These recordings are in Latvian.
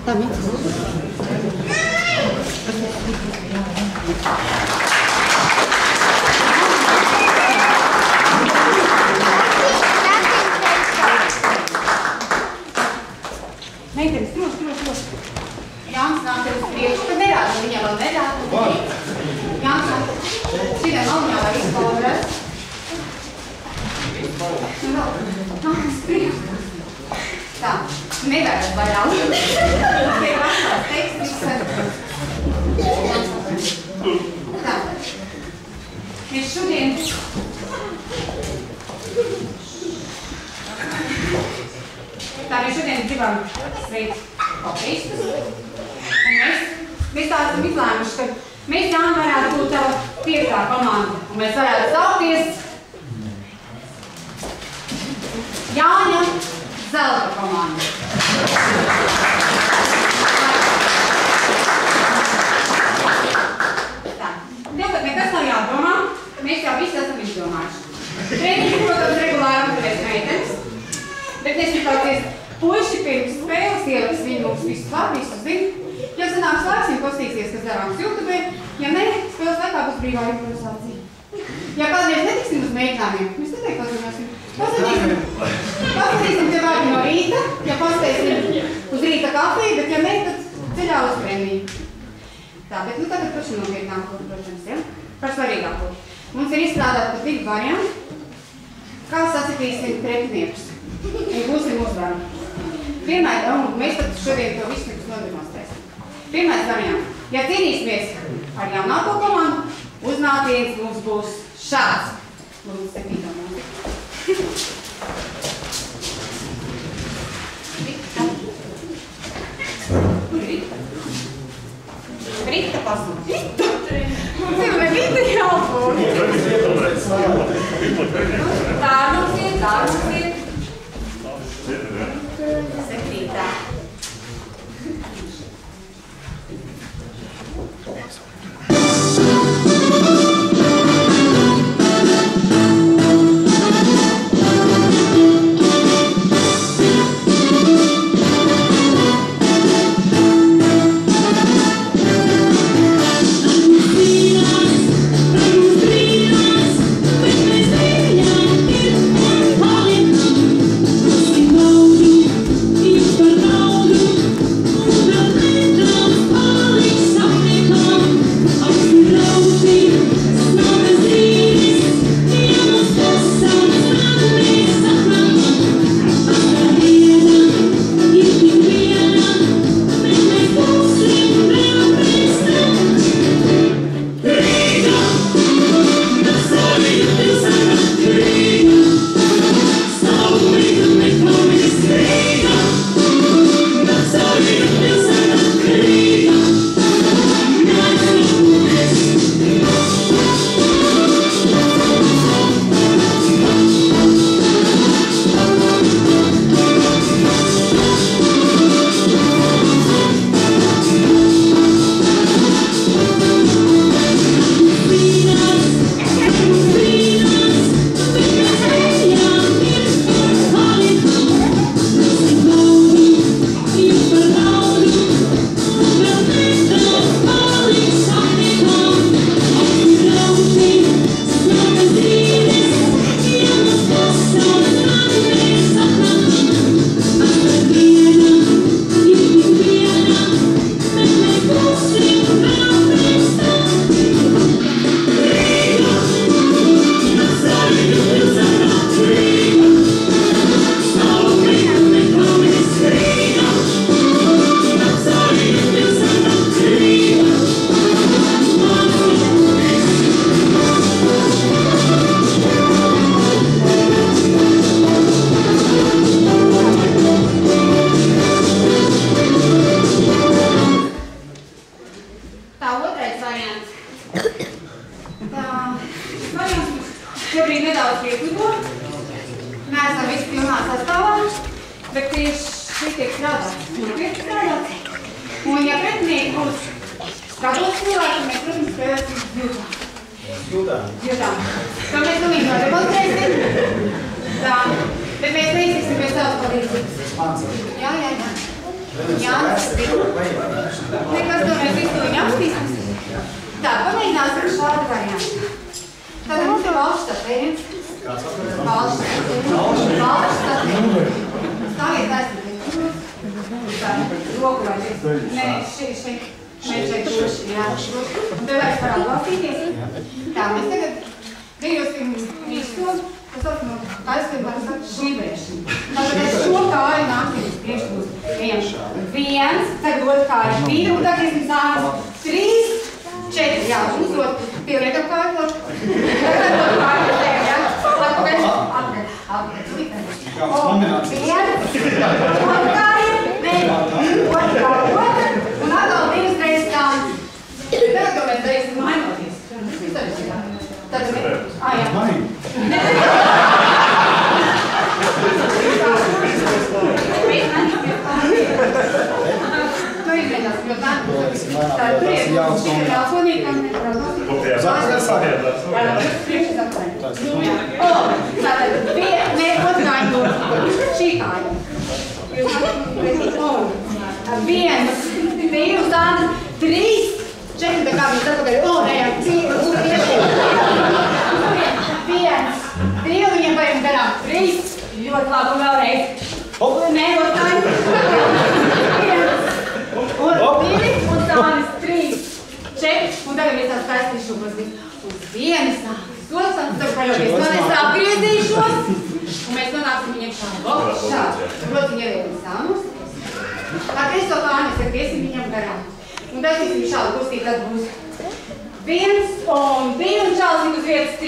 Meitenes, trūs. Jānis nāk tev uz priekšu, tad nerāda, viņa vēl nerāda. Jānis nāk, šitā malņā var izpaurast. Nāk uz priekšu. Tā, nevarat vairāk. Te ir vasarās teksts, tā. Mēs šodien... Tā mēs šodien gribam sveikt hokeistus. Un mēs tā esam izlēmuši, ka mēs Jāni varētu būt tava 5. komanda. Un mēs varētu saukties Jāņa zelta komanda. Tā. Tev nekas nav jādomā. Mēs jau visi esam izdomājuši. Treniņi, protams, regulāri apturēs meitenes. Bet nesmikāties puiši pirms spēles ieliks viņu mums visus labi, visus zina. Ja sanāks laiks, viņi postīsies, kas darāms YouTube, ja ne, spēles laikā būs brīvā improvizācija. Ja kādreiz netiksim uz mēģinājumiem, mēs neteikti pazināsim. Paskatīsim te vārdi no rīta, ja paspēsim uz rīta kafiju, bet ja ne, tad ceļā uz prēmiju. Tā, bet nu tagad paši nopietnām, protams, ja? Par svarīgāko. Mums ir izstrādāt pat 2 varianti, kā sasitīsim pretiniekus. Un būsim uzvaru. Pirmais, un mēs tad šodien to visu nodemonstrēsim. Pirmais variants. Ja cīnīsimies ar jaunāko komandu, uznāciens mums būs šāds. Lūdzu, 7. mūzika. Rita. Rita pasmūt. Rita! Mums ir Rita jābūt. Tā mums ir. Secreta. Šobrīd nedaudz pieklipo. Neesam visi pilnā sastāvā, bet tieši šī tiek strādāts. Nopietni strādāts. Un ja pretinieki būs skatos cilvēki, mēs, protams, spēlēsim jūtām. Jūtām. To mēs pilnīgi nodemonstrēsim. Tā. Bet mēs neiztiksim pie savas palīdzības. Jā. Jānis nekas to mēs iztuļiņu apstīsim. Tā, pamēģināsim šādu variantu. Tad mums ir valštatējums. Valštatējums. Stāviet aizstāvīt. Tā, roku vai šeit. Nē, šeit. Mēs šeit droši, jā. Un tev vairs varētu valstīties. Tā, mēs tagad dejosim visu. Tas saucam aizstāvībā, tas saka šīvēšana. Tātad es šo kāju nāksim uz priekšu būs. Viens, tagad otru kāju 2, un tagad esam sāks 3, 4, jā, uzot pieliekam kāju klāt. Tagad otru kāju uzliek, jā. Atpakaļ. Otru kāju, otru kāju, un atkal 2 reizes kāju. Tagad to mēs darīsim mainoties. Tad mēs, jā. To izmēģinās, jo tā tur ir jāsonīkam. Tātad, ne, otrāņu, šī kāja. 1, 2, 3, 4, tā kā mēs atpakaļ, nē, 1, 2, viņiem vajag garām 3, ļoti labi, un vēlreiz. Nē, otrāņu. 1, 2, un sānis 3, 4, un tagad mēs tās taistīšos uz 1 sānis, tagad paļauties, mēs apgriezīšos, un mēs nonāksim viņiem šādi. Proti, viņiem ievēlim sānus. Tā kreso kāju mēs atgriesim viņam garām. Un taisīsim šādu kustību, tad būs 1, un 2, un šālsim uz vietas 3,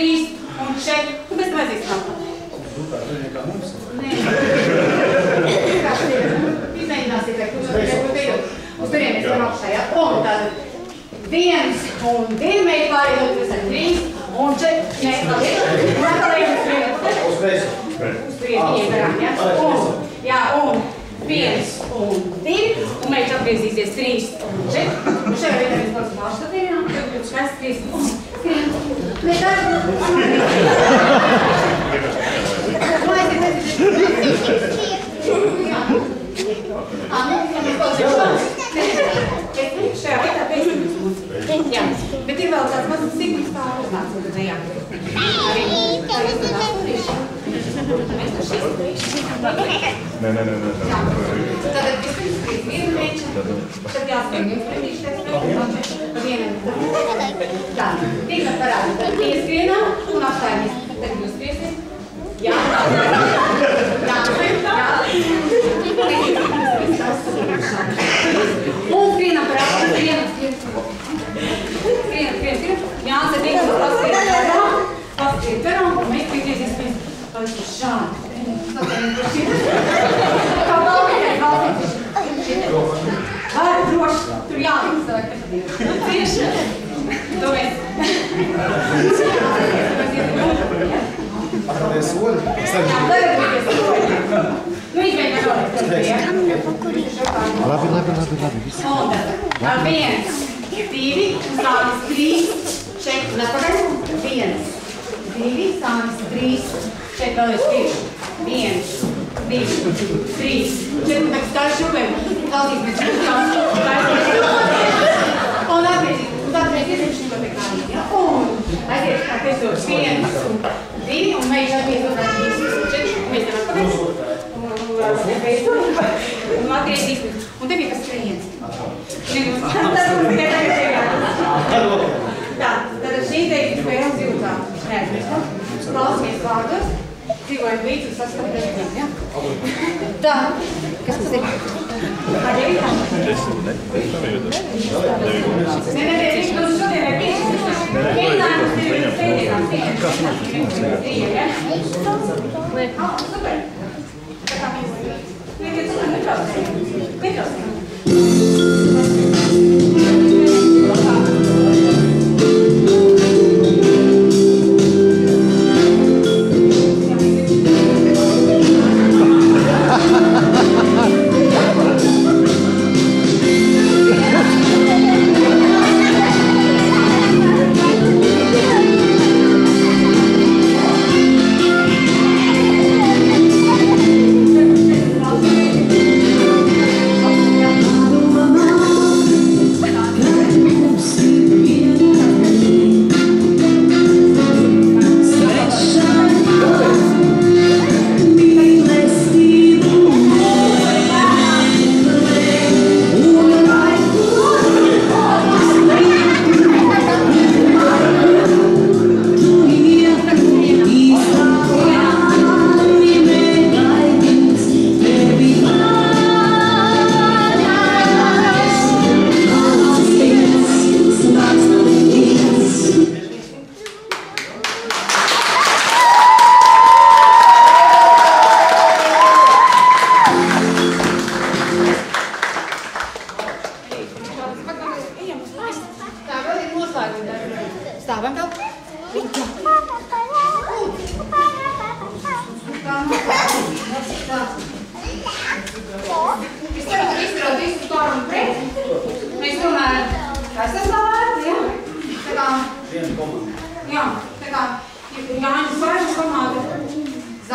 un 4, un pēc tam aizies nākamā. Nē. Izmēģināsiet, vai kurš uz turien mēs varam apšājā. Un tātad 1, un 2 mēģi pārējot, pēc tam 3, un 4, nē, labi. Un atkal ejam uz turien. Uz turien viņiem garām, jā? Jā, un 1, un 2, un mēģi apgriezīsies 3, un 4. Un šajā vietā mēs pārsam valštatējām, tad būs kāds 3, un 3. Nē, tā ir. Šajā vietā pēcības mums. Jā, bet ir vēl tāds mazs sigmas tā uznāks, un tad nejākļūt. Arī tā iznāks turīšana. Mēs to šīs turīšana. Nē. Tātad vispirms skriet vienu meču, tad jāskrien jums pretīšais pa vienam. Tā, tīkla parāda, tad ieskrienām un apstājamies. Tad jūs skriesiet. Jā. Un skrienam par apstājamies. Skrienam. Jānis ar tīklu paskriet garām, un mēs piegriezies pēc šādi. Kā valkaiņai valkaiņai. Vai, droši, tur jāliks savai kasadību. Tieši. To mēs. Atpakaļ soli. Jā, tagad mēs soli. Nu, izmēģinām vēlreiz. Labi. Un tad ar 1, 2, sānis 3, 4, un atpakaļ. 1, 2, sānis 3, 4, vēlreiz 1, 2, 3, 4, un tagad stāju šurpēm. Tautīs mēs uzjās. Un atgriezīsim. Un tad mēs iesim šim te kādī. Un aiziet kā kresos 1, 2, un mēs atgriezīsim 3, 4, un mēs tam atpakaļ. Un atgriezīsim. Un te bija kas skrējiens. Tā, tad šī te ir spēles jūtā. Neaizmirstam. Klausamies vārdos. Dzīvojam līdz un saskatām dažiem, ja? Tā, kas tas ir? Kā 9? Nē, viņš mums šodien ir 5. Mēģinājums ir sēdinām. Kas mums ir? Super. Tā kā mēs netraucējam.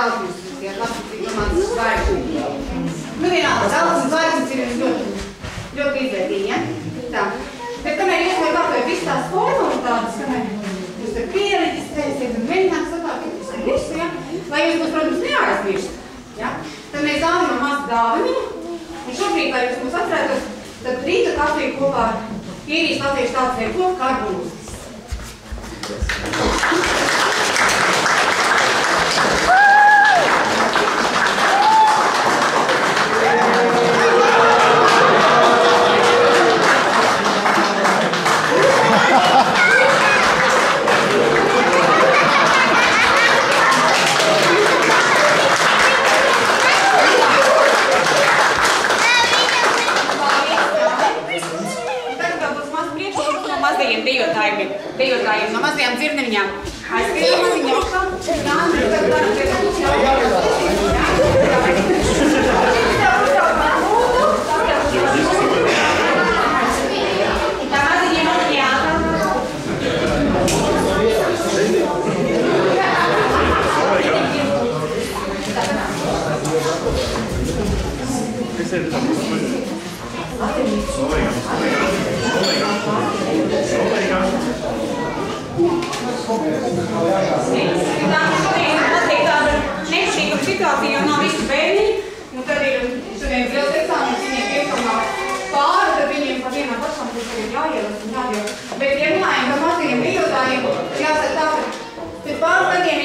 zeltnis, ja labi, domāts zvaigžņi. Nu, vienalga, zeltnis zvaigznes ir ļoti izvērtīgi, ja? Tā. Bet kamēr jūs vai kāpēc visu tās formalitātes, kamēr jūs te piereģistrēsiet un mēģināt sakārtot visu, ja? Lai jūs mūs, protams, neaizmirst, ja? Tad mēs dāvinām mazu dāvaniņu, un šobrīd, lai jūs mūs atcerētos, tad rīta kafiju kopā ar Īrijas latviešu tautas veidu kopu karbonūzes. Dejotājiem no mazajām dzirneviņām. Aizskrienam maziņā augšā. Jānis, tad varam pēc mums Tā maziņiem Nešķīguma situācija, jo nav visi bērni, un tad ir šodien liels eksāmens, viņiem pieformā pāri, tad viņiem par vienām pašām būs arī jāielas un jādiev. Bet, ja runājam par mazajiem bijotājiem, jāsaka tā, ka pēc pāris gadiem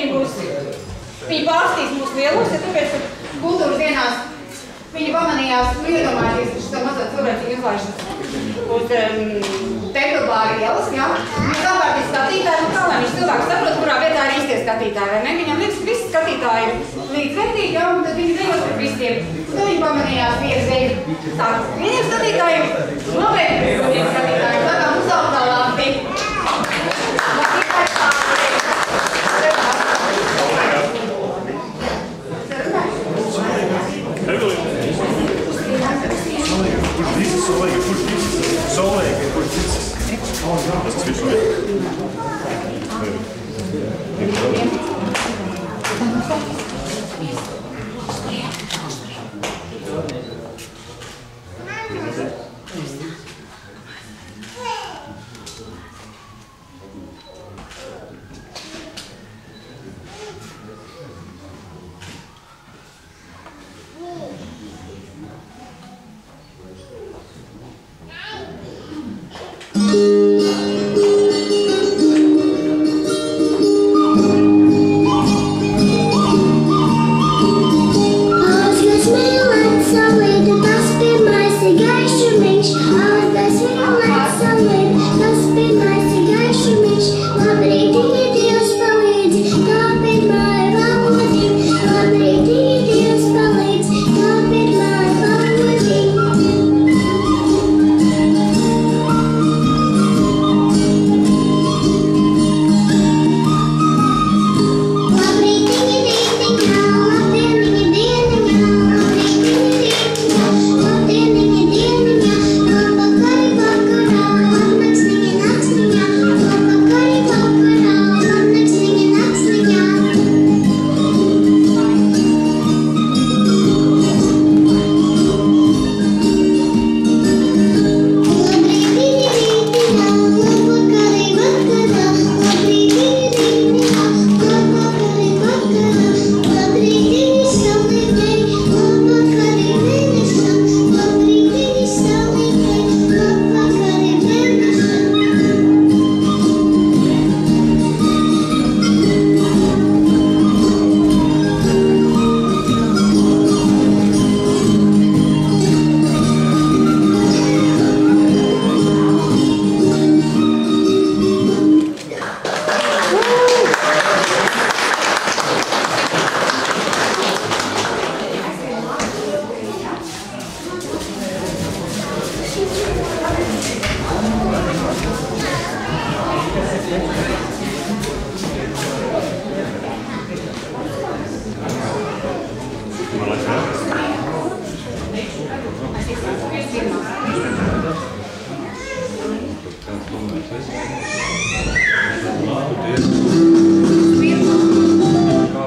viņi pārstīs mūsu lielos, ja tāpēc, ka kultūras dienās viņi pamanījās, iedomājieties, ka šo mazā cilvēcīgu izlaišanas uz Tempelbāra ielas, jā. Viņš apkārt ir skatītāji, un kā lai viņš cilvēks saprot, kurā vietā ir īstie skatītāji, vai ne? Viņam liekas, ka visi skatītāji ir līdzvērtīgi, jā, un tad viņi dejos par visiem. To viņi pamanījās viens deju sākas vieniem skatītājiem, nobeigt vieniem skatītājiem, tā kā mums savu tā labi.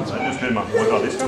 Das ist viel Pirmā, otrā diskā?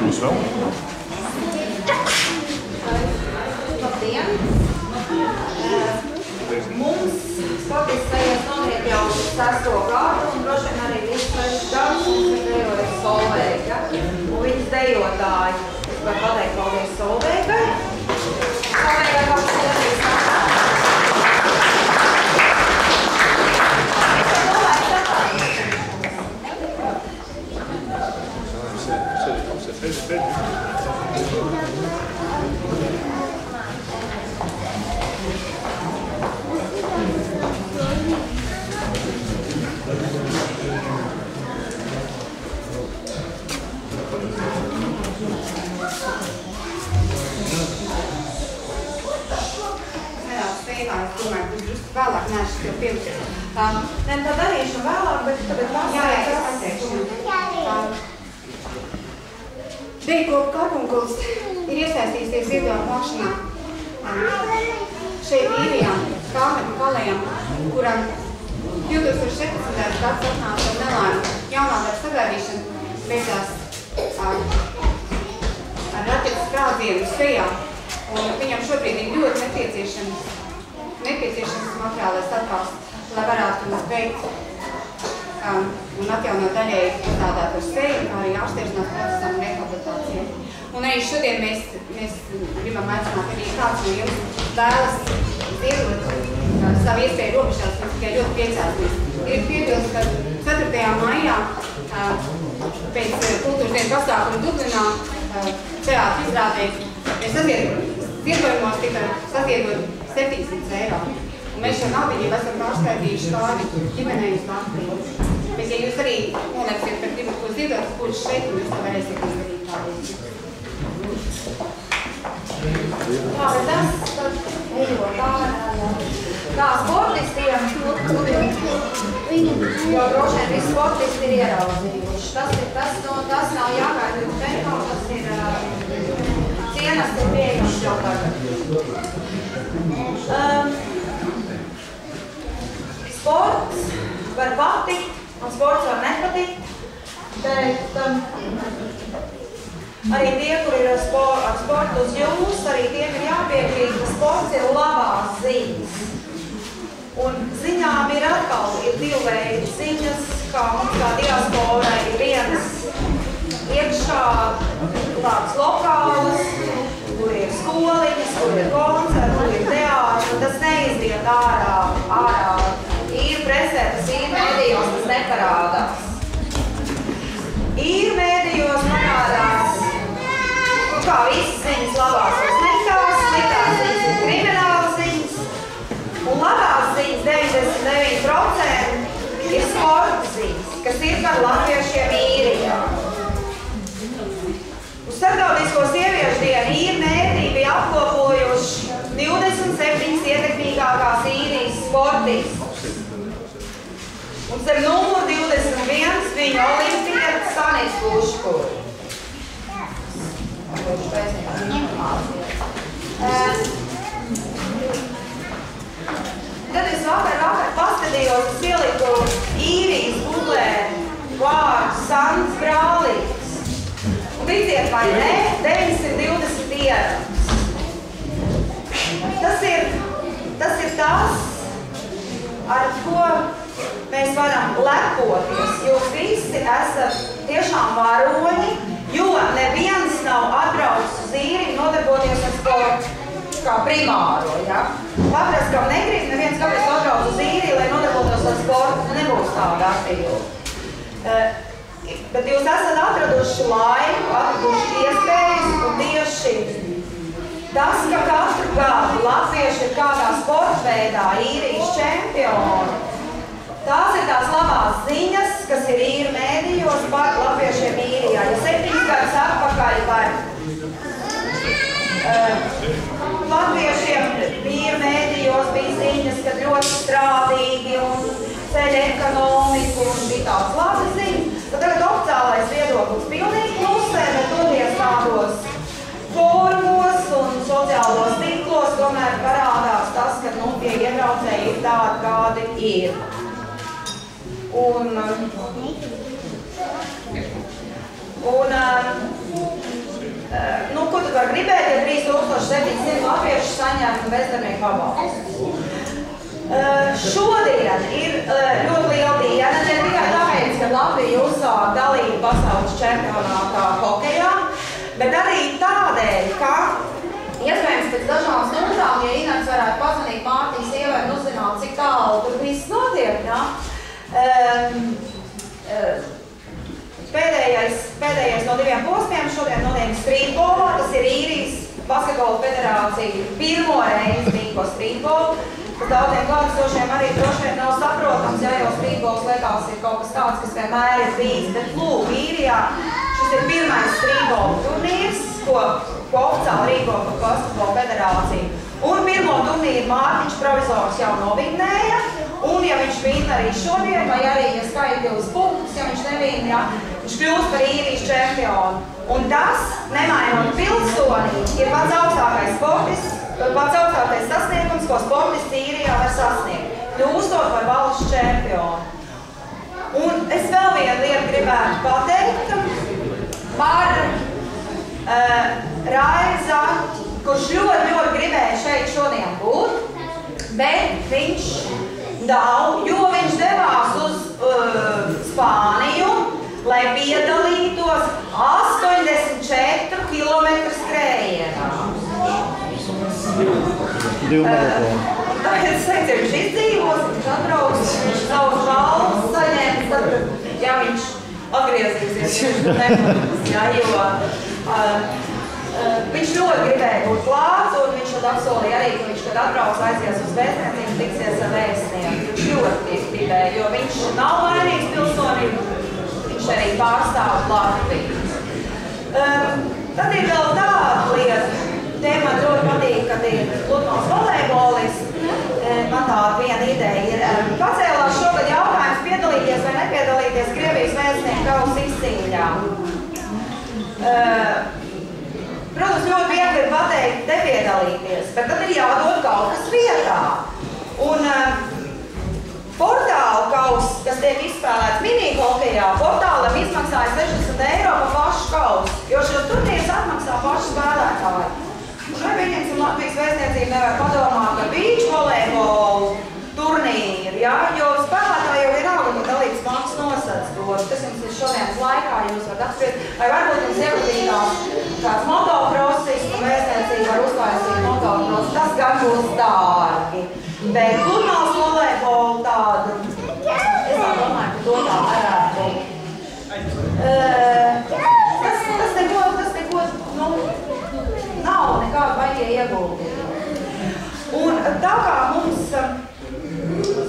Mums vēl? Labdien! Mums sportists sajās noniet jau 6. gadu un droši vien arī visu 6 gadus mums dejojas Solveiga. Un viņas dejotāji, es varu pateikt paldies Solveigai. Solveigai kaut kas arī sākās. Vēlāk neesmu tev pielikties. Nē, tā darīšu vēlāk, bet es pateikšu. Deikopu Karpunkuls ir iesaistīsies video mākšanā šeit Īrijām, Kāmeru kalējām, kuram 2017. gads atnāca nelaime jaunādara sagaidīšana beidzās ar raķetes sprādzienu sejā. Un viņam šobrīd ir ļoti nepieciešams materiālais atbalsts, lai varētu veikt un atjaunot daļēji strādāt ar seju, kā arī ārstēšanās procesam un rehabilitācijai. Un arī šodien mēs gribam aicināt, arī kāds no jums vēlas ziedot savu iespēju robežās, mēs tikai ļoti priecāsimies. Ir piebilst, ka 4. maijā pēc kultūras dienas pasākuma Dublinā teātra izrādē mēs ziedojumos tika saziedot 700 eiro. Un mēs šo naudiņu esam pārskaidījuši kādi ģimenei uz Latviju. Bet ja jūs arī nolēksiet, ka gribat ko ziedot, kurš šeit, un jūs to varēsiet izdarīt tādiem. Jā, bet tas ejo kā sportistiem, jo droši vien visi sportisti ir ieraudzījuši. Tas nav jākārt tempā, tas ir cienas ir pieejams jau tagad. Sports var patikt, un sports var nepatikt, bet arī tie, kur ir ar sportu uz jums, arī tiem ir jāpiekrīt, ka sports ir labās ziņas. Un ziņām ir atkal divi veidi ziņas, kā mums kā diasporai ir vienas iekšā tādas lokālas, kur ir skoliņas, kur ir koncerti, kur ir teātri, un tas neizdiet ārā. Ir presē, tas ir mēdījos, tas neparādās. Ir mēdījos parādās, kā visas ziņas labās un sliktās ziņas ir kriminālas ziņas, un labās ziņas 99% ir sporta ziņas, kas ir par latviešiem īrijā. Uz Starptautisko sieviešu dienu īri mēdī bija apkopojuši 27 ietekmīgākās īrijas sportistus. Un ar numuru 21 viņa olimpieta Sanits Puškuri. Tad es vakar paskatījos, es ieliku īrijas googlē vārdu Sants Brālītis. Un ticiet vai ne, 920 ierams. Tas ir tas, ar ko mēs varam lepoties. Jūs visi esat tiešām varoņi, jo neviens nav atbraucis uz īriju nodarboties ar sportu kā primāro. Ja? Patras, kam negrib, neviens kāpēc atbrauc uz īriju, lai nodarbotos ar sportu, nebūs tāda aktīva. Bet jūs esat atraduši laiku, atraduši iespējas, un tieši tas, ka katru gadu latvieši ir kādā sporta veidā īrijas čempioni, tās ir tās labās ziņas, kas ir īri mēdījos par latviešiem īrijā. Ja 7 gadus atpakaļ par latviešiem īri mēdījos bija ziņas, kad ļoti strādīgi un ceļ ekonomiku un bija tāds labas ziņas, tad tagad oficiālais viedoklis pilnīgi klusē, bet toties tādos fórumos un sociālos tīklos tomēr parādās tas, ka tie iebraucēji ir tādi, kādi ir. Un ko tu var gribēt, ja 3700 latvieši saņem bezdarbnieku pabalstu? Šodien ir ļoti liela diena, ne tikai tāpēc, ka Latvija uzsāk dalību pasaules čempionātā hokejā, bet arī tādēļ, ka iespējams pēc dažām stundām, ja Inaks varētu pazvanīt Mārtiņas sievai un uzzināt, cik tālu tur viss notiek, ja? Pēdējais no 2 posmiem šodien notiek strītbolā, tas ir īrijas basketbola federācija pirmo reizi rīko strītbolu. Bet daudziem klātesošiem arī droši vien nav saprotams, ja jau strītbols liekas ir kaut kas tāds, kas vienmēr ir bijis. Bet lūk, īrijā šis ir pirmais strītbola turnīrs, ko oficiāli rīko basketbola federācija. Un pirmo turnīru Mārtiņš provizors jau novinnēja. Un ja viņš vīna arī šodien, vai arī, ja skaiti uz punktus, ja viņš nevīna, ja, viņš kļūst par īrijas čempionu. Un tas, nemainot pilsoni, ir pats augstākais sasniegums, ko sportists īrijā var sasniegt, kļūstot par valsts čempionu. Un es vēl vienu lietu gribētu pateikt par Raivu Zaķi, kurš ļoti gribēja šeit šodien būt, bet viņš nav, jo viņš devās uz Spāniju, lai piedalītos 84 km skrējienā. Tagad es teicu, viņš izdzīvos, viņš atbrauks, viņš savu žālu saņems, tad, ja viņš atgriezīsies, viņš to nepatīs, jā, jo viņš ļoti gribēja būt klāts, un viņš tad apsolīja arī, ka viņš, kad atbrauks, aizies uz vēstniecību, tiksies ar vēstnieku. Viņš ļoti gribēja, jo viņš nav vainīgs pilsonību, viņš arī pārstāv Latviju. Tad ir vēl tāda lieta, tēmā ļoti patīk, kad ir Pludmales volejbolists. Man tāda viena ideja ir. Pacēlās šogad jautājums piedalīties vai nepiedalīties Krievijas vēstnieku kausa izcīņā. Protams, ļoti viegli ir pateikt nepiedalīties, bet tad ir jādod kaut kas vietā. Un portāla kauss, kas tiek izspēlēts minihokejā, portālam izmaksāja 60 eiro par pašu kausu, jo šo turnīrus atmaksā paši spēlētāji. Un vai pieņemsim Latvijas vēstniecību nevar padomāt par beach volejbolu turnīru, ja? Jo spēlētāji jau ir auga, ka dalības maksas nosacas to. Tas jums ir šodienas laikā, jūs varat apspriest, vai varbūt jums iepatīkās kāds motocrossis, un vēstniecība var uzlaisīt motocrossi. Tas gan būs dārgi. Bet Pludmales volejbolu tādu, es domāju, ka to tā varētu būt. Tas neko, nav nekāda vajag ieguldīt. Un tā kā mums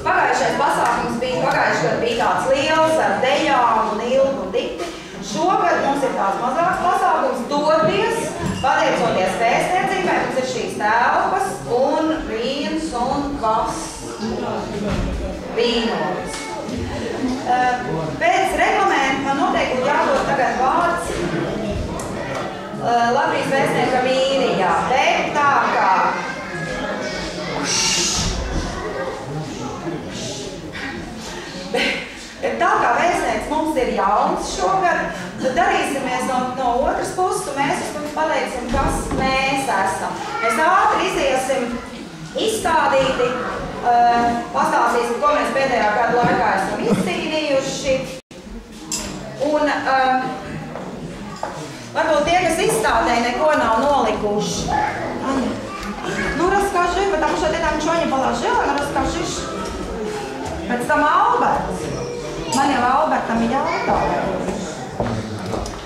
pagājušais pasākums bija, pagājušajā gadā bija tāds liels ar dejām un ilgu un dikti, šogad mums ir tāds mazāks pasākums doties, pateicoties vēstniecībai, mums ir šīs telpas un vīns un kvass vīnolis. Pēc reglamenta man noteikti jādod tagad vārds Latvijas vēstnieka Mīrijā, bet tā kā vēstnieks mums ir jauns šogad, tad darīsimies no otras puses, un mēs jums pateiksim, kas mēs esam. Mēs ātri iziesim izstādīti, pastāstīsim, ko mēs pēdējā gada laikā esam izcīnījuši. Un varbūt tie, kas izstādē neko nav nolikuši. Nu, расскажи, потому что ты там ничего не положила, ну расскажи. Pēc tam Alberts. Man jau Albertam ir jautāja.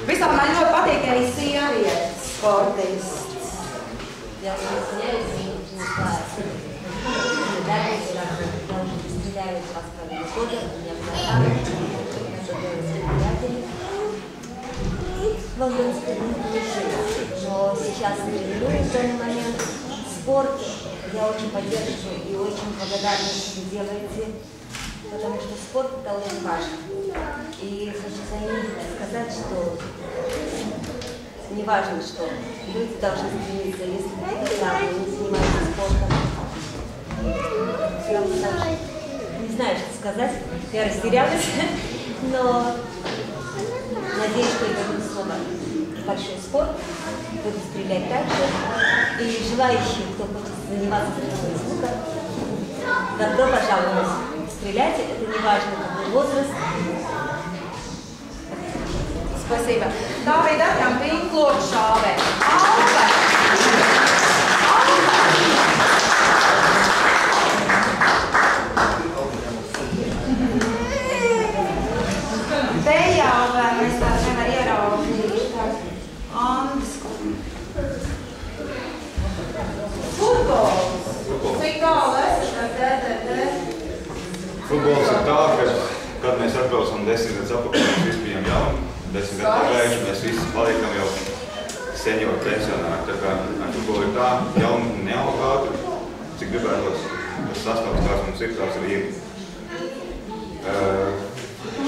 Visām man ļoti patīk arī sievietes sportists. Я уже извиняюсь, не знаю. Дальше я уже стреляю 2,5 года, у меня в мероприятии. Волгонское не получилось, но сейчас ну, в данный момент спорт я очень поддерживаю и очень благодарна, что вы делаете, потому что спорт это очень важно. И хочу сказать, что не важно, что люди должны стремиться, если вы не занимаетесь спортом. Не знаю, что сказать, я растерялась, но надеюсь, что я буду снова большой спорт, буду стрелять так же. И желающие, кто хочет заниматься звуком, добро пожаловать. Стрелять, это не важно, какой возраст. Спасибо. Tā bija Darkam Pinklodu šāvē. Te jau mēs tās nevar ieraudzīt. Andis. Futbols. Cik tālu esat ar DDD? Futbols ir tā, ka, kad mēs atbraucam 10 gadus atpakaļ, mēs visi bijām jauni. 10 gadu pagājuši, mēs visi paliekam jau senioru pensionāri. Tā kā ar futbolu ir tā, jauni neaug ātri, cik gribētos. Tas sastāvs, kāds mums ir, tāds arī ir.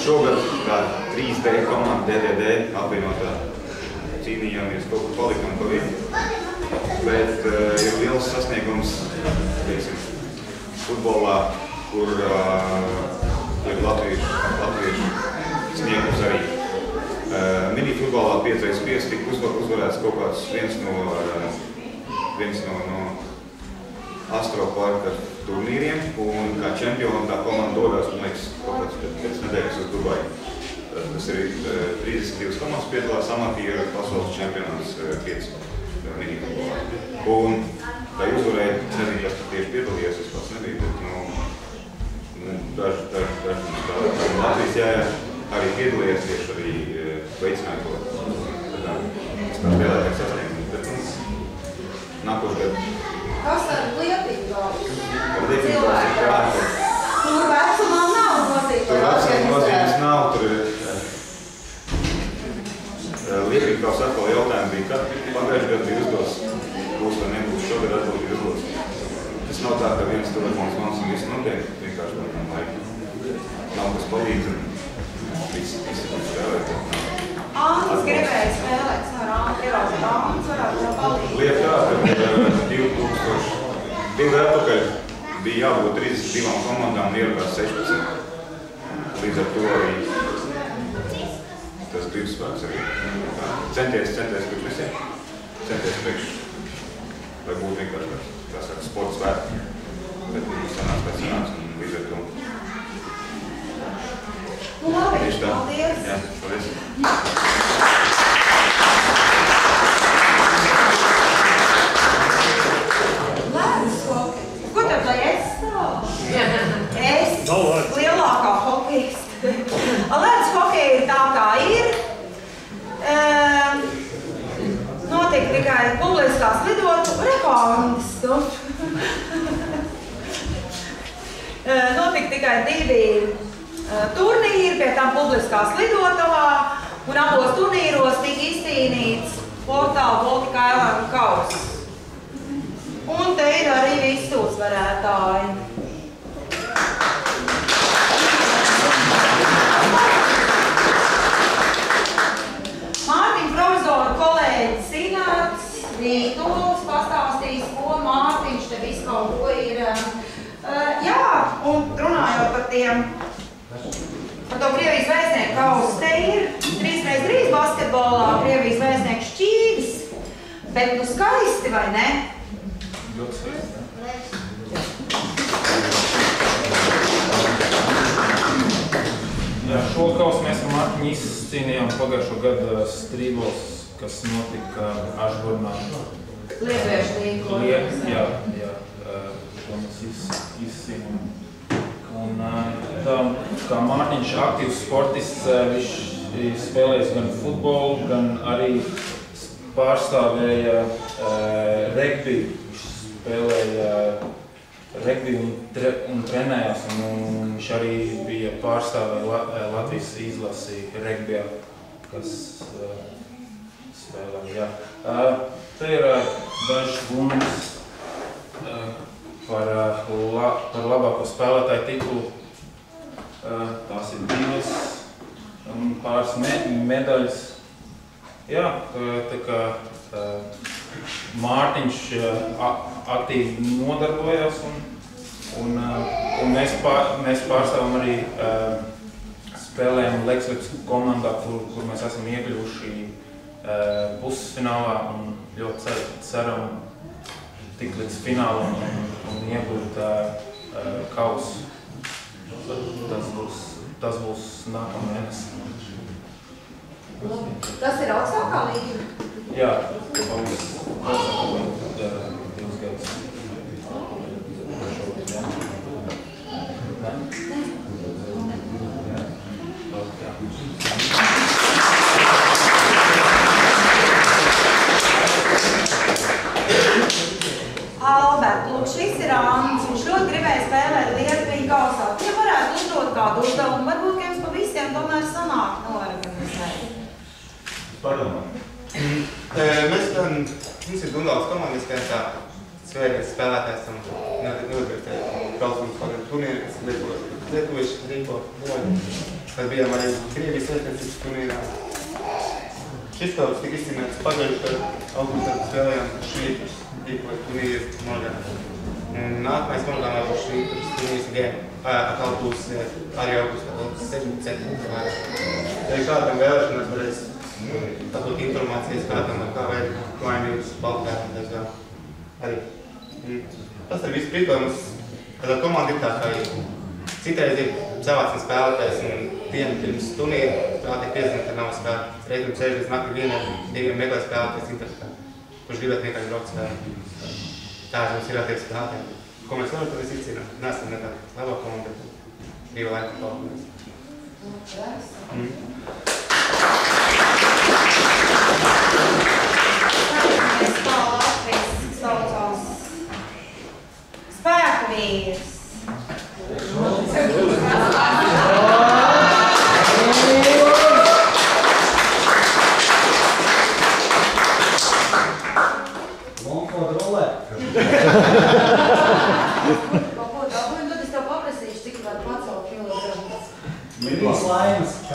Šogad kā 3D komanda DDD apvienotā cīnījāmies, kaut kur palikam pa vidu. Bet ir liels sasniegums, teiksim, futbolā, kur ir latviešu sniegums arī. Minifutbolā 5x5 tika uzvarēts kaut kāds viens no Astroparka turnīriem, un kā čempioni tā komanda dodās, man liekas, kaut kāds pēc nedēļas uz Dubaju. Tas ir 32 komandas piedalās, amatī ir pasaules čempionāts 5 minifutbolā. Un tā uzvarēja, es nezinu, kas tur tieši piedalījies, es pats nebiju, bet daži Latvijas arī piedalījies tieši arī Kas ar liepīgās? Liepīgās ir kārta. Tur vecumā nav nozīmē. Tur vecumā nozīmes nav, tur liepīgās atkal jautājumi bija, kad pagājuši gadu bija uzdos, būs vai nebūs, šogad atkal bija uzdos. Tas nav tā, ka viens telefons mans un viss notiek, vienkārši vēl nav laika. Nav kas palīdz un visi spēlēt. Ānis gribēja spēlēt ar Ānis varētu jau palīdz. Lieta tā, ka 2000 bija atpakaļ bija jābūt 32 komandām un ierakās 16. Līdz ar to arī tas divspēks arī centies priekš visiem. Centies priekš, lai būtu vienkārši tās kā sporta svētki. Bet sanāks pēc sanāks un līdz ar to. Nu labi, Tieši tā. paldies. Jā, paldies. Lēdus hokeja. Ko tad lai es stāvu? Es lielākā hokejista. Lēdus hokeja ir tā kā ir. Notiek tikai publiskās lidotu reklāmas. Notika tikai 2 turnīri, pie tam publiskās lidotavā, un abos turnīros tika izcīnīts portāla Baltika Island kauss. Un te ir arī visi uzvarētāji. Mārtiņa provizora kolēģis Sināts Rītuls pastāstīs, ko Mārtiņš te visu kaut ko ir. Jā, un runājot par to Krievijas vēstnieku kausu, te ir 3x3 basketbolā Krievijas vēstnieku šķīvis, bet nu skaisti, vai ne? Ļoti skaisti, ne? Jā, šo kausu mēs ar Mārtiņu izcīnījām pagājušo gadu strīdos, kas notika Ažburnā. Lietuviešu līgu. Jā, to mēs izcīnījām. Un tā, kā Mārtiņš aktīvs sportists, viņš spēlējas gan futbolu, gan arī pārstāvēja regbi. Viņš spēlēja regbi un trenējās, un viņš arī bija pārstāvēja Latvijas izlasi regbijā, kas spēlēja. Te ir dažs bundas par labāko spēlētāju titulu. Tās ir 2 un pāris medaļas. Jā, tā kā Mārtiņš aktīvi nodarbojās un mēs pārstāvam arī spēlējam Leksviks komandā, kur mēs esam iekļuvuši pusfinālā un ļoti ceram tik līdz finālam un iegūt kausu. Tas būs nākamēnes. Tas ir augstākā līga? Jā, augstākā līga 2 gadus. Albert, lūk, šis ir Andis. Viņš ļoti gribēja spēlēt Lietuviju kausā. Ja varētu uzdot kādu uzdevumu, varbūt jums pa visiem tomēr sanāk noorganizēt. Padomā. Mēs mums ir Dundāls komandas, kā tā svēries spēlētājs un nodarbētēji braucums pagadu turnīri, kas lietuvieši rīko boļu. Tad bijām arī Krievijas vēstniecības turnīrā. Šis kauss tika izcīnīts pagājušajā augustā spēlējām Švīpus. Tikko turnīri Morganā. Nākamais Morganā būs Švīpus turnīrs game. Atkal būs arī augustā, 17. Ja kādam vēlēšanās varēs tāpēc informācijas kādam, kā vajag klājumības balkājām, arī. Tas ir viss prīkojums, kad komanda ir tā, kā citreiz ir savācam spēlētājs un dienu pirms turnīra spēlētāji piezina, ka nav spēlēt. Reizim ceļ līdz nakti 1-2 meklē spēlētājs internetā, kurš gribētu vienkārši braukt spēlēt. Tā mums ir attieks spēlētājiem. Ko mēs varam, tad mēs izcīnām. Neesam nekā labā komanda, bet brīva laika paldies. Mēs kā Latvijas saucās vīrs.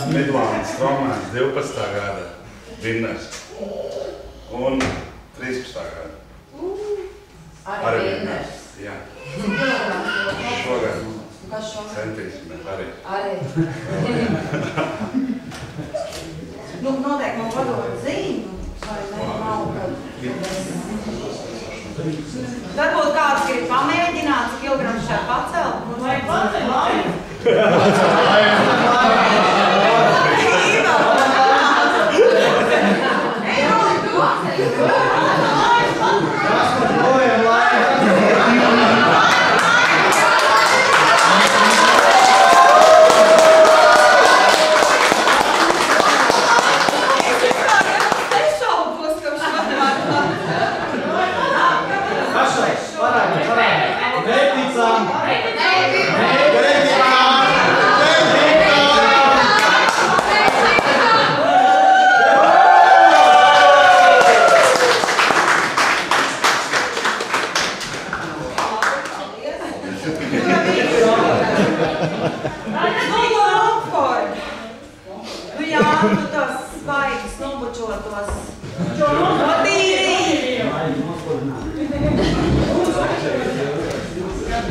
Midlands, Stromēns, 12. gada vinners un 13. gada. Arī vinners. Jā. Šogad centīsimies arī. Nu, noteikti man padod zīmu, vai nav, varbūt kāds grib pamēģināt, cik kilogramus šeit pacelt. Vai pacelt?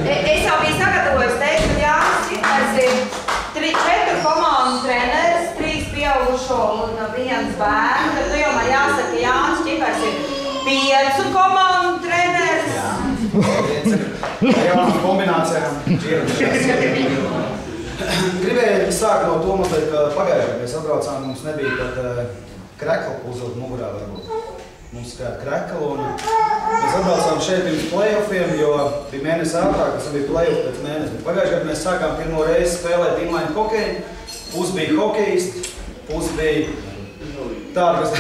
Es jau biju sagatavojis teikt, ka Jānis Čipars ir 4 komandu treneris, 3 pieaugušo un 1 bērnu. Tad jau man jāsaka, ka Jānis Čipars ir 5 komandu treneris. Jā, kombinācijām. Gribēju sākt no to mazliet, ka pagājušajā mēs atbraucām, mums nebija tad krekla uzlikt mugurā varbūt. Mums skāt krekla un mēs atbraucām šeit pirms playoffiem, jo bija mēnesi ātrāk, kas bija playoff pēc mēnesi. Pagājušajā gadā mēs sākām pirmo reizi spēlēt inline hokeju, pus bija hokejisti, pus bija tādi, kas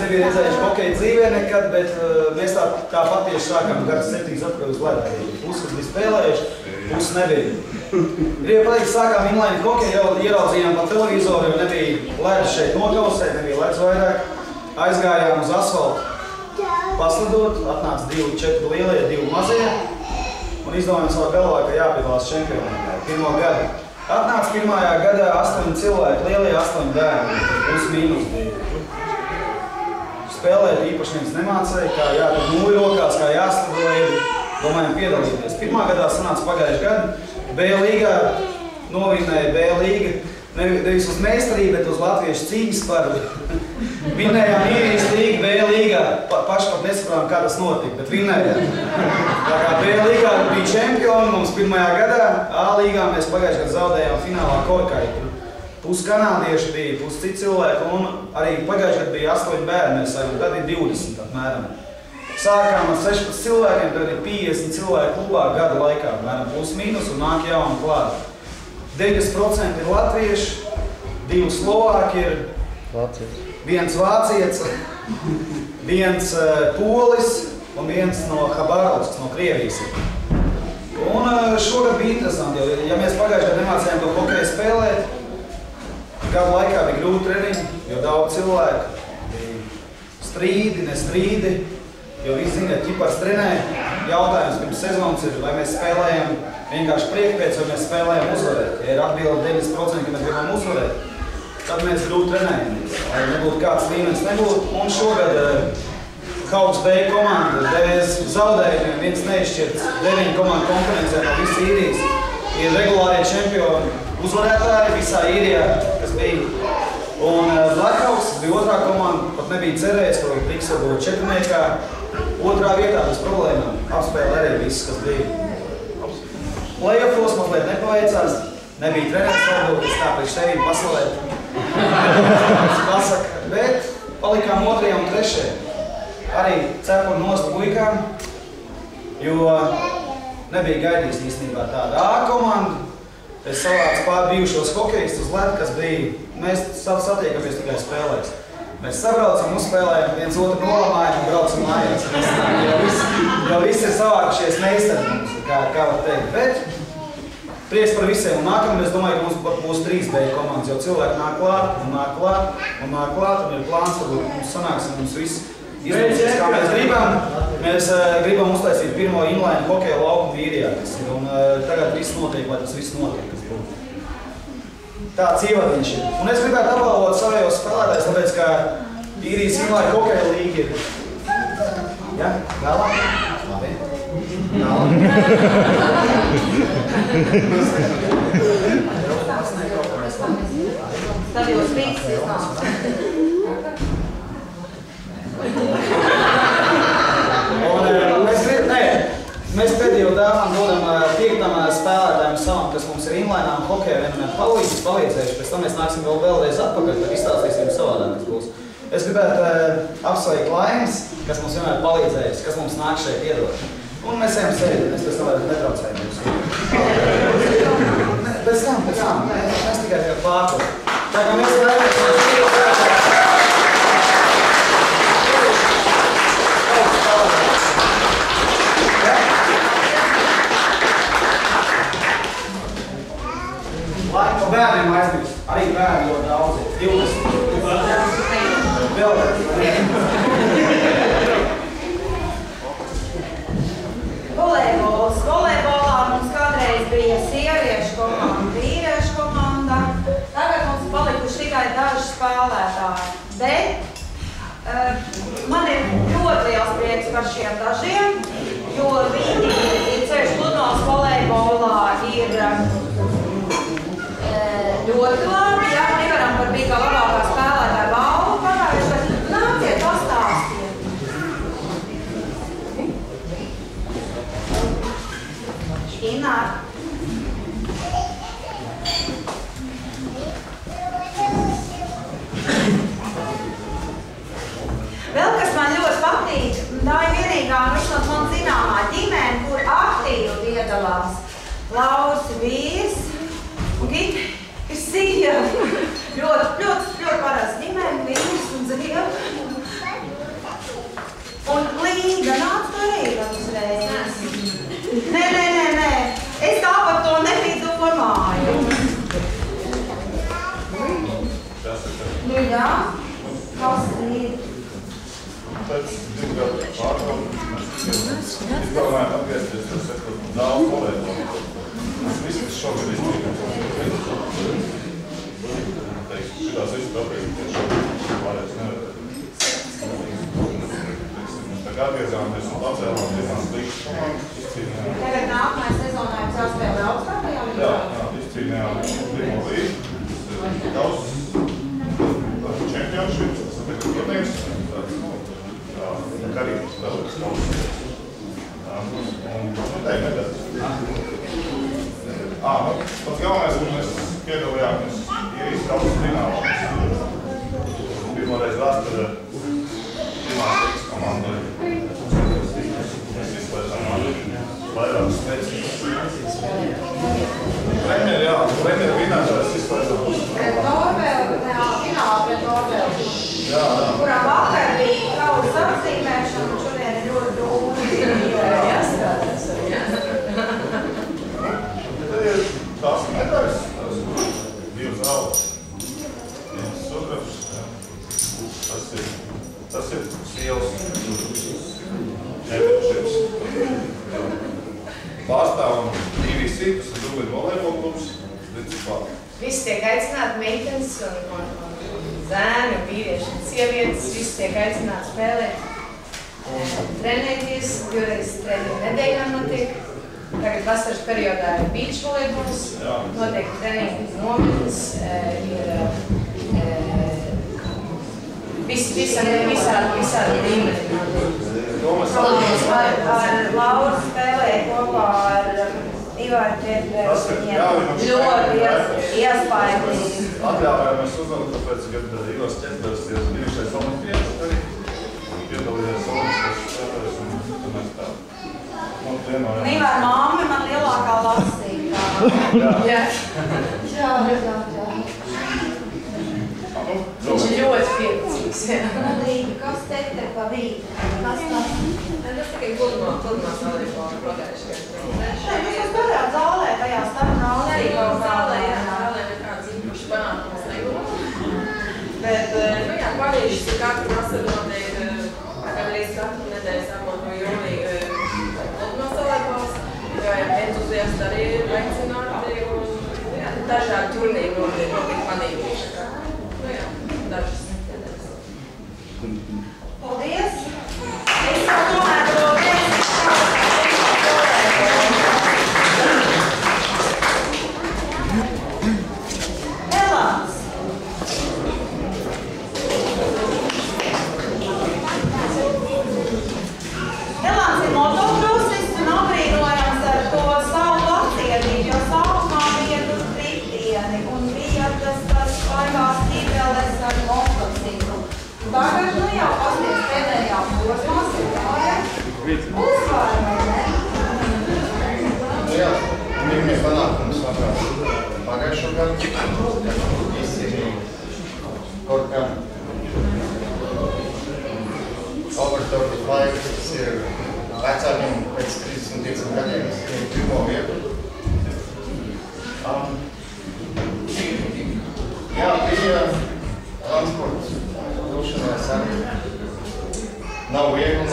nebija redzējuši hokeju dzīvē nekad, bet mēs tā patieši sākām garas 7 atpakaļ uz ledu. Pus, kas bija spēlējuši, pus nebija. Gribēju pateikt, sākām inline hokeju, ieraudzījām pa televizoru, jo nebija ledus šeit nokausē, nebija ledus vairāk. Aizgājām uz asfaltu paslidot, atnāca 2-4 lielie, 2 mazie un izdomājām savā galvā, ka jāpiedalās čempionātā pirmo gadu. Atnāca pirmajā gadā 8 cilvēki, lielie 8 bērni, plus mīnus bija. Spēlēt īpaši nevis nemācēja, kā jātur nūju rokās, kā jāslidoja, domājam piedalīties. Pirmā gadā sanāca pagājuši gadu, B-līgā novinēja B-līga, nevis uz meistarību, bet uz latviešu cīņas paru. Vinnējām īrijas līga, B-līgā, paši pat nesaprām, kā tas notika, bet vinnējām. Tā kā B-līgā bija čempioni mums pirmajā gadā, A-līgā mēs pagājuši gadu zaudējām finālā Korkai. Pus kanādieši bija, pus citi cilvēki, un arī pagājuši gadu bija 8 bērni, mēs sajūtam, tad ir 20 apmēram. Sākām ar 16 cilvēkiem, tad ir 50 cilvēku klubā gada laikā, apmēram plus mīnus, un nāk jauni klāt. 90% ir latvieši, 2 slovāki ir, 1 vācietis, 1 polis un 1 no Habarovskas, no Krievijas. Un šogad bija interesanti, jo ja mēs pagājušajā gadā nemācījām to hokeju spēlēt, gadu laikā bija grūti treniņi, jo daudz cilvēku bija strīdi, nestrīdi, jo visi ziniet, Čipars trenē. Jautājums pirms sezonas ir, vai mēs spēlējam vienkārši priekpēc, vai mēs spēlējam uzvarēt. Ja ir atbilde 90%, ka mēs gribam uzvarēt, tad mēs grūti trenējamies, lai nebūtu kāds līmenis nebūtu. Un šogad Hauks B komanda bez zaudējumiem, viens neizšķirts 9 komandu konkurencē no visas īrijas. Ir regulārie čempioni uzvarētāji visā īrijā, kas bija. Un Blackhawks bija otrā komanda, pat nebija cerējis, ka tiks varbūt 4-niekā. Otrā vietā bez problēmām apspēlē arī viss, kas bija. Playoffos mazliet nepaveicās, nebija treneris varbūt, es tā priekš tevīm paslavēt. Pasaka, bet palikām 2. un 3. Arī cepuri nost puikām, jo nebija gaidījis īstenībā tāda A komanda. Es savācu pār bijušos hokejistus uz ledu, kas bija, mēs satiekamies tikai spēlēs. Mēs sabraucam, uzspēlējam, viens otru nolamājam un braucam mājās. Jo viss ir savākušies meistari mums, kā var teikt. Bet prieks par visiem. Un nākamā, es domāju, ka mums būs 3 beigu komandas, jo cilvēki nāk klāt, un ir plāns, varbūt mums sanāksim, mums viss izdosies, kā mēs gribam. Mēs gribam uztaisīt pirmo inline hokeja laukumu Īrijā, kas ir. Un tagad viss notiek, lai tas viss notiek. Tāds ievadiņš ir. Un es gribētu apbalvot savējos spēlētājus, tāpēc, ka Īrijas inline hokeja līga ir. Ja? Galā? Labi. Galā. Tad jūs visi iznāk. Mēs pēdējo dāvām dodam 5. spēlētājiem savam, kas mums ir inlainā un hokeja vienam palīdzējuši. Pēc tam mēs nāksim vēlreiz atpakaļ, tad izstāstīsim savādāk, kas būs. Es gribētu apsveikt Laimes, kas mums vienmēr palīdzējis, kas mums nāk šeit iedot. Un mēs ejam sēdēt, mēs pēc tam vairs netraucējam jūs. Pēc tam, mēs tikai pārpār. Tā kā mēs Laika bērniem aizmirst. Arī bērni ļoti daudz ir. 20. Vēlreiz. Volejbols. Volejbolā mums kādreiz bija sieviešu komanda, vīriešu komanda. Tagad mums palikuši tikai daži spēlētāji. Bet man ir ļoti liels prieks par šiem dažiem, jo viņi ir ceļš pludmales volejbolā ir ļoti labi, jā, nevaram par bija kā labākā spēlētāja balvu pagājuši, bet nāciet pastāstiet. Inār. Vēl kas man ļoti patīk, tā ir vienīgā vismaz man zināmā ģimene, kur aktīvi piedalās Lauris vīrs un Gita. Ir sieva. Ļoti parasti ģimene, vīrs un zieva. Un Līga nāc parīga uzreiz. Nē. Es tāpat to nebiju domāju. Nu jā, kas ir? Pēc 2 gadu pārkam mēs izdomājām atgriezties, tas ir daudz volejbolu. Mēs visi šogad izdarījām. Šitās visi paprīgi šogad pārējais nevarētu. Mēs tā kā atgriezāmies un pacēlām diezgan slikti izcīnījām. Tagad nākamajā sezonā jums jāspēlē augstākajā līgā? Jā, izcīnījām pirmo līgu. Daudz čempionšips, tas ir turnīrs. Karības spēlētas kausa. Un te nedara. Pats galvenais, ka mēs piedalījāmies Īrijas kausa finālā. Pirmoreiz vēsturē pirmās līgas komandai. Mēs izpētām vairākas spēcības. Premjera vinētājs izpētām. Pret Norvēlu, finālā pret Norvēlu. Jā. Kurā vakar bija kausa apzīmēšana, un šodien ir ļoti grūti. Jāstrādās. Tās medaļas, divas zāles, viens sudrabs. Tas ir sievas čempionšips. Pārstāvam IVC, tas ir Dubļu volejbola klubs, principā. Visi tiek aicināti meitenes un zēni, vīrieši un sievietes, visi tiek aicināti spēlēt, trenēties, 2 reizes treniņu nedēļā notiek. Tagad vasaras periodā ir beach volejbols, notiek treniņu nometnes, ir visādi līmeni. Ar Lauru spēlēja kopā ar Ivaru Četveru, viņiem ļoti iespaidīgi. Atļāvājamies uzvalikt, tāpēc, ka Ivars Četveris ir bijušais olimpietis arī, piedalījies olimpiskās spēlēs un mēs tā. Ivar māma man lielākā lasītā. Jā. Viņš ir ļoti pieticīgs. Līgas, jā. Līga, kas te pa vīdu? Kas tas? Tas tikai pludumā salīgo pagājuši gadu. Nē, jūs spēlējāt zālē, tajā starpā. Zālē nekāds īpaši panākums nebūtu. Bet, jā, Parīžas ir katru vasaru notiek, kādreiz katru nedēļu sākot no jūnija pludumā salīgos, jo entuziasti arī ir aicināti un dažādi turnīri notiek panīguši. Jā, dažas. Paldies! Es jau domāju, Elāns! Elāns ir motokrusists un apbrīnojams ar to savu pacietību, jo sākumā bija tur kritieni un bija tas baigās ķibeles ar motociklu. Tagad jau pasties pēdējā posmā situāja uzvaru, vai ne? Jā, pirmie panākums pagājušo gadu izcīnīja kaut kā overtortas laiks, tas ir vecākiem pēc 35 gadiem izcīnīja pirmo vietu. Jā, bija transports. Došanās arī nav viegli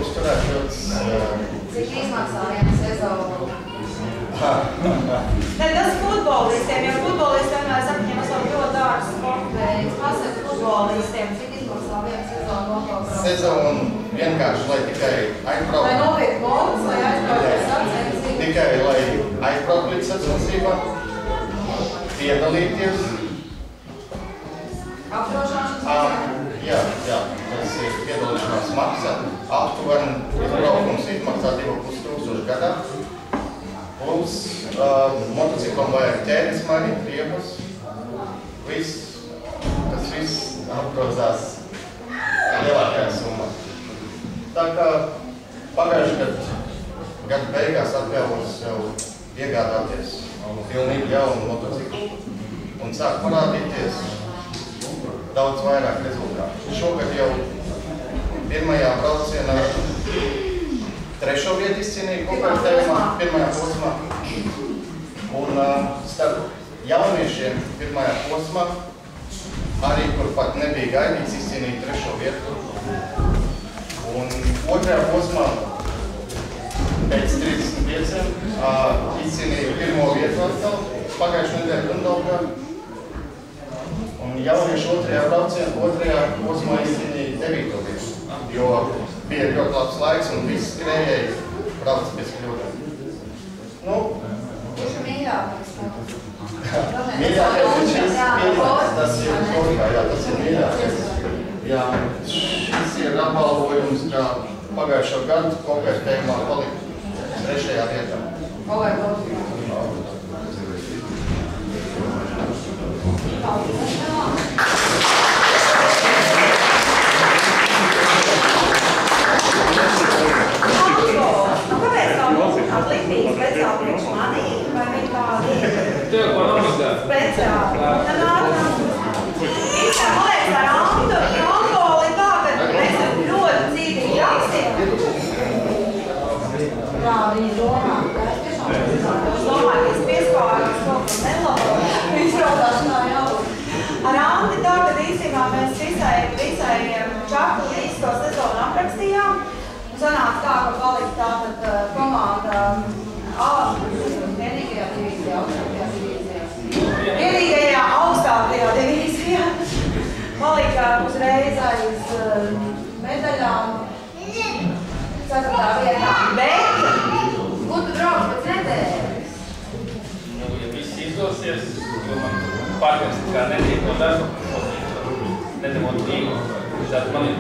uzturēt, jo Cik izmaksā viena sezonu? Ne, tas futbolistiem, jo futbolistiem vienmēr saka, viņiem esam ļoti dārgs sporta veids. Pasaka futbolistiem, cik izmaksā viena sezonu motociklu? Sezonu vienkārši, lai tikai aizbraukt. Vai nopiet bolas, vai aizbraukt sacensību? Tikai, lai aizbraukt līdz sacensībām, piedalīties. Apdrošināšanas? Jā, tas ir piedalīšanās maksa. Aptuveni izbraukums izmaksā 2500 gadā. Plus motociklam vajag ķēdes mainīt, riebas. Tas viss apgrozās lielākajā summā. Tā kā pagājuši gadu beigās atļāvos sev iegādāties pilnīgi jaunu motociklu un sāk parādīties daudz vairāk rezultātu. Šogad jau pirmajā braucienā trešo vietu izcīnīja kopērtējumā, pirmajā posmā. Un starp jauniešiem pirmajā posmā, arī kur pat nebija gaidīts, izcīnīja trešo vietu. Un otrajā posmā pēc 35 izcīnīja pirmo vietu atkal pagājušajā nedēļā Dundaugā. Un jaunieši otrajā posmā izcīnīja 9. vietu, jo bija ļoti labs laiks un visi skrējēji brauc pēc kļūdām. Nu, Viņš ir mīļākais. mīļākais ir šis pirmais, tas ir Korikā, jā, tas ir mīļākais. Jā, šis ir apbalvojums, kā pagājušo gadu kopērtējumā palika 3. vietā. Kāpēc tā būs liktīga speciāli priekš manī, vai viņi tādi ir? Tev ko nomazgā? Speciāli. Man liekas, ar Antoli tā, ka mēs esam ļoti dzīvīgi rakstiem. Jā, viņi domā, ka es tiešām domāju, ka es piespārās kaut ko nelabot. izraudāšanā jābūt. Ar Anti tā, ka īstenībā mēs visai čaku visu to sezonu aprakstījām. Un sanāca tā, ka palika tātad komanda vienīgajā divīzijā, augstākajā divīzijā. Vienīgajā augstākajā divīzijā palika uzreiz aiz medaļām 4. vietā. Bet, Kur tu brauc pēc nedēļas? Nu, ja viss izdosies, jo man partners kā netiek no darba, neņemot līgu, tad man ir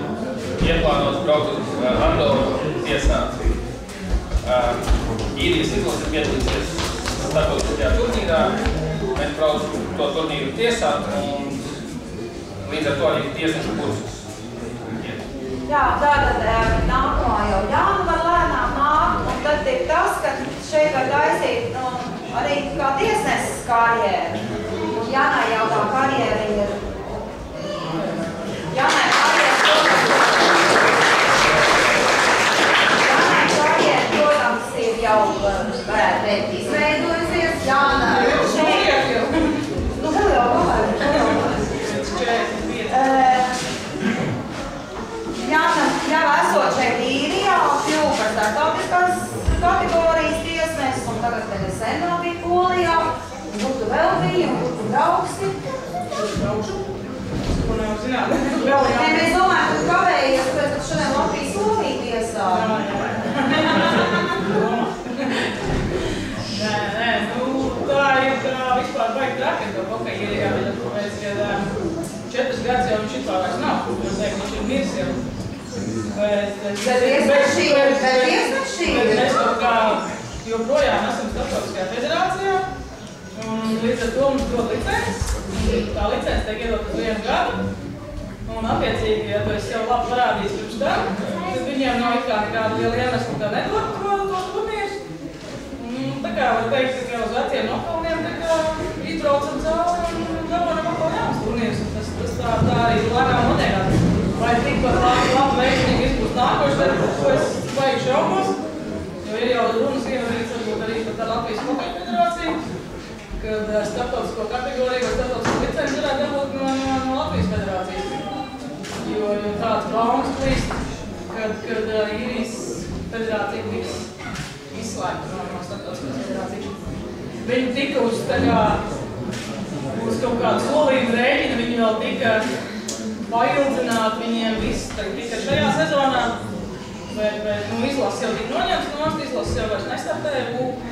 ieplānots braukt uz Andoru tiesāt. Īrijas izlase piedalīsies starptautiskajā turnīrā. Mēs braucam to turnīru tiesāt un līdz ar to arī tiesnešu kursus. jā, tātad nākamā jau janvara lēnām nāk, un tad ir tas, ka šeit var taisīt arī kā tiesneses karjeru. Un Janai jau tā karjera ir. Janai karjera perfekti izveidojusies. Jāna, šeit. Nu, vēl jau Jāna, jau esot šeit īrijā, kļuva par starptautiskās kategorijas tiesnesis, un tagad tev sen vēl bija Polijā. Kur tu vēl biji, un kur tu brauksi? Braukšu? Un jau zināt, Mēs domājam, ka tu kavējies, tāpēc, ka šodien Latvijas Slovija tiesā. Nē, nu, tā ir vispār baigi traki, to hokeju īrijā, tāpēc, ka 4 gadus jau viņš vispār vairs nav, viņš ir mirs jau. Bet mēs kaut kā joprojām esam starptautiskajā federācijā, un līdz ar to mums dod licences. Tā licences tiek iedot uz 1 gadu, un attiecīgi, ja tu esi jau labi parādījis pirms tam, tad viņiem nav it kā nekāda liela iemesla, kā nedot tos turnīrus. Tā kā var teikt, ka uz veciem nopelniem izbraucam cauri un dabonam atkal jaunas turnīrus. Tas tā arī lēnām notiekās. Vai tikpat labi veiksmīgi izbūs nākoši, tad ko es baigi šaubos, jo ir jau runas ieradīts varbūt arī par Latvijas hokeju federāciju, kad starptautisko kategoriju vai starptautisko licenci varētu dabūt no Latvijas federācijas. Jo tāds baumas plīst, kad īrijas federācija tiks izslēgta no starptautiskās federācijas. Viņi tika uz kaut kādu solījumu rēķina, viņi vēl tika paildzināt viņiem viss tikai šajā sezonā, bet izlases jau tika noņemts nost, izlases jau vairs nestartēja,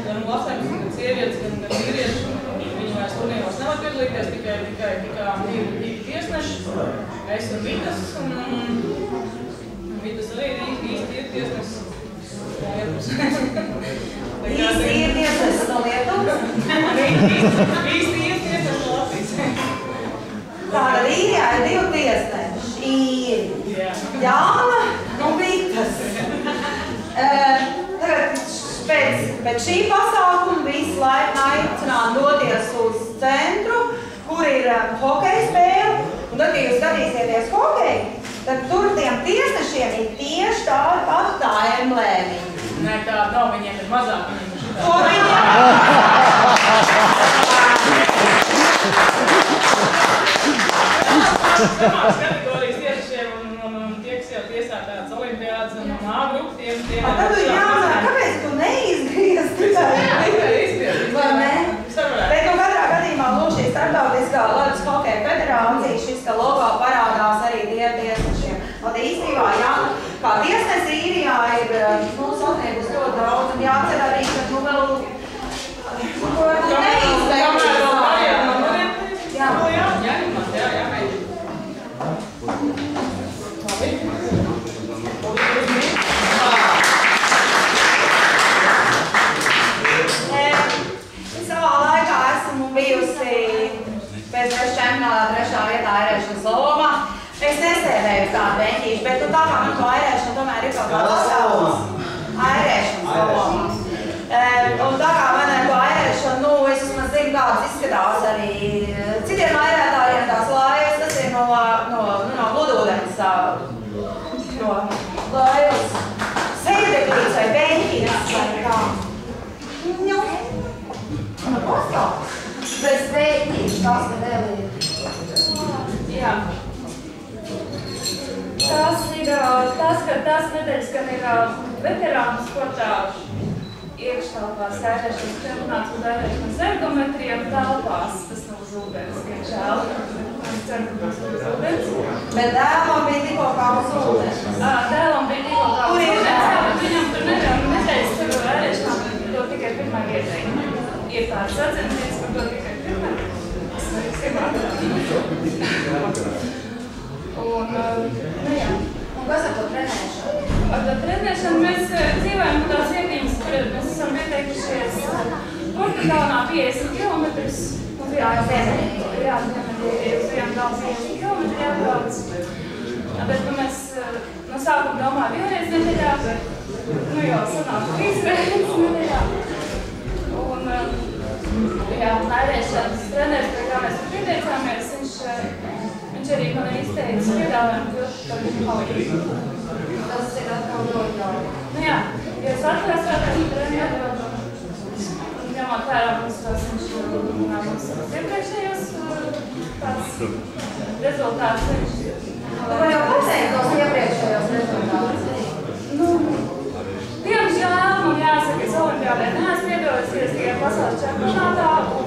gan lasēm, gan sievietes, gan vīrieši, viņi vairs turnīros nevar piedalīties, tikai divi tiesneši, es un Vitas, un Vitas arī īsti ir tiesnesis. Īsti ir tiesnesis no Lietuvas? Īsti ir tiesnesis no Latvijas. Tātad īrijā ir 2 tiesneši. Jāna un Vitas. Tagad pēc šī pasākuma visi laipni aicināt doties uz centru, kur ir hokeja spēle. Un tad, ja jūs skatīsieties hokeju, tad tur tiem tiesnešiem ir tieši tāda pati tā emblēmiņa. Nē, tāda nav, viņiem ir mazāk. Ko viņiem? Samās kategorijas tiešiem un tie, kas jau tiesā tādas olimpiādas un A-grupas, tiem Tad tu jāsaka, kāpēc tu neizgriez tikai? Vai ne? Bet nu katrā gadījumā šī starptautiskā ledus hokeja federācija, šis logo parādās arī tiesnešiem. Un īstenībā, kā tiesnesi īrijā ir sasniegus ļoti daudz un jācer arī, ka vēl Savā laikā esmu bijusi pēc čempionātā 3. vietā airēšanas lomā. Es nesēdēju tādu beņķīšu, bet tā kā man to airēšana tomēr ir kaut kā pasaules airēšanas lomā. Un tā kā man to airēšana, es vismaz zinu, kādas izskatās arī citiem airētājiem tās lājas, tas ir no gludūdens, no lājas sēdeklīts vai beņķīts vai kā. Bez beigtības, kas te vēl ir? Jā. Tās nedēļas, kad ir veterānu sportā iekštelpās airēšanas čempionāts un airēšanas ergometriem telpās. Tas nav uz ūdens, kad žēl. Es ceru, ka tas ir uz ūdens. Bet dēlam bija tikko kā uz ūdens. Dēlam bija tikko kā uz ūdens, jā, bet viņam tur nedēļas tur airēšanā, to tikai pirmā vietai. Ir tāds sacensības, par to tikai pirmā. Un jā. Un kas ar to trenēšanu? Ar to trenēšanu mēs dzīvojam tās vietiņas, kur mēs esam ieteikušies Portugālā 50 kilometrus. Jā, Ziemeļīrija uz vienu galu 50 kilometri jābrauc. Bet mēs no sākuma domājam vienreiz nedēļā, bet jau sanāk 3 reizes nedēļā. Un airēšanas treneris, pie kā mēs pieteicāmies, viņš arī man izteica piedāvājumu kļūt par palīdzību. Tas ir atkal ļoti daudz. Nu jā, jūs atklāsāties treneru, tos iepriekšējos tās rezultātus. Tu jau pateici tos iepriekšējos rezultātus? Diemžēl man jāsaka, es olimpiādē neesmu piedalījusies tikai pasaules čempionātā un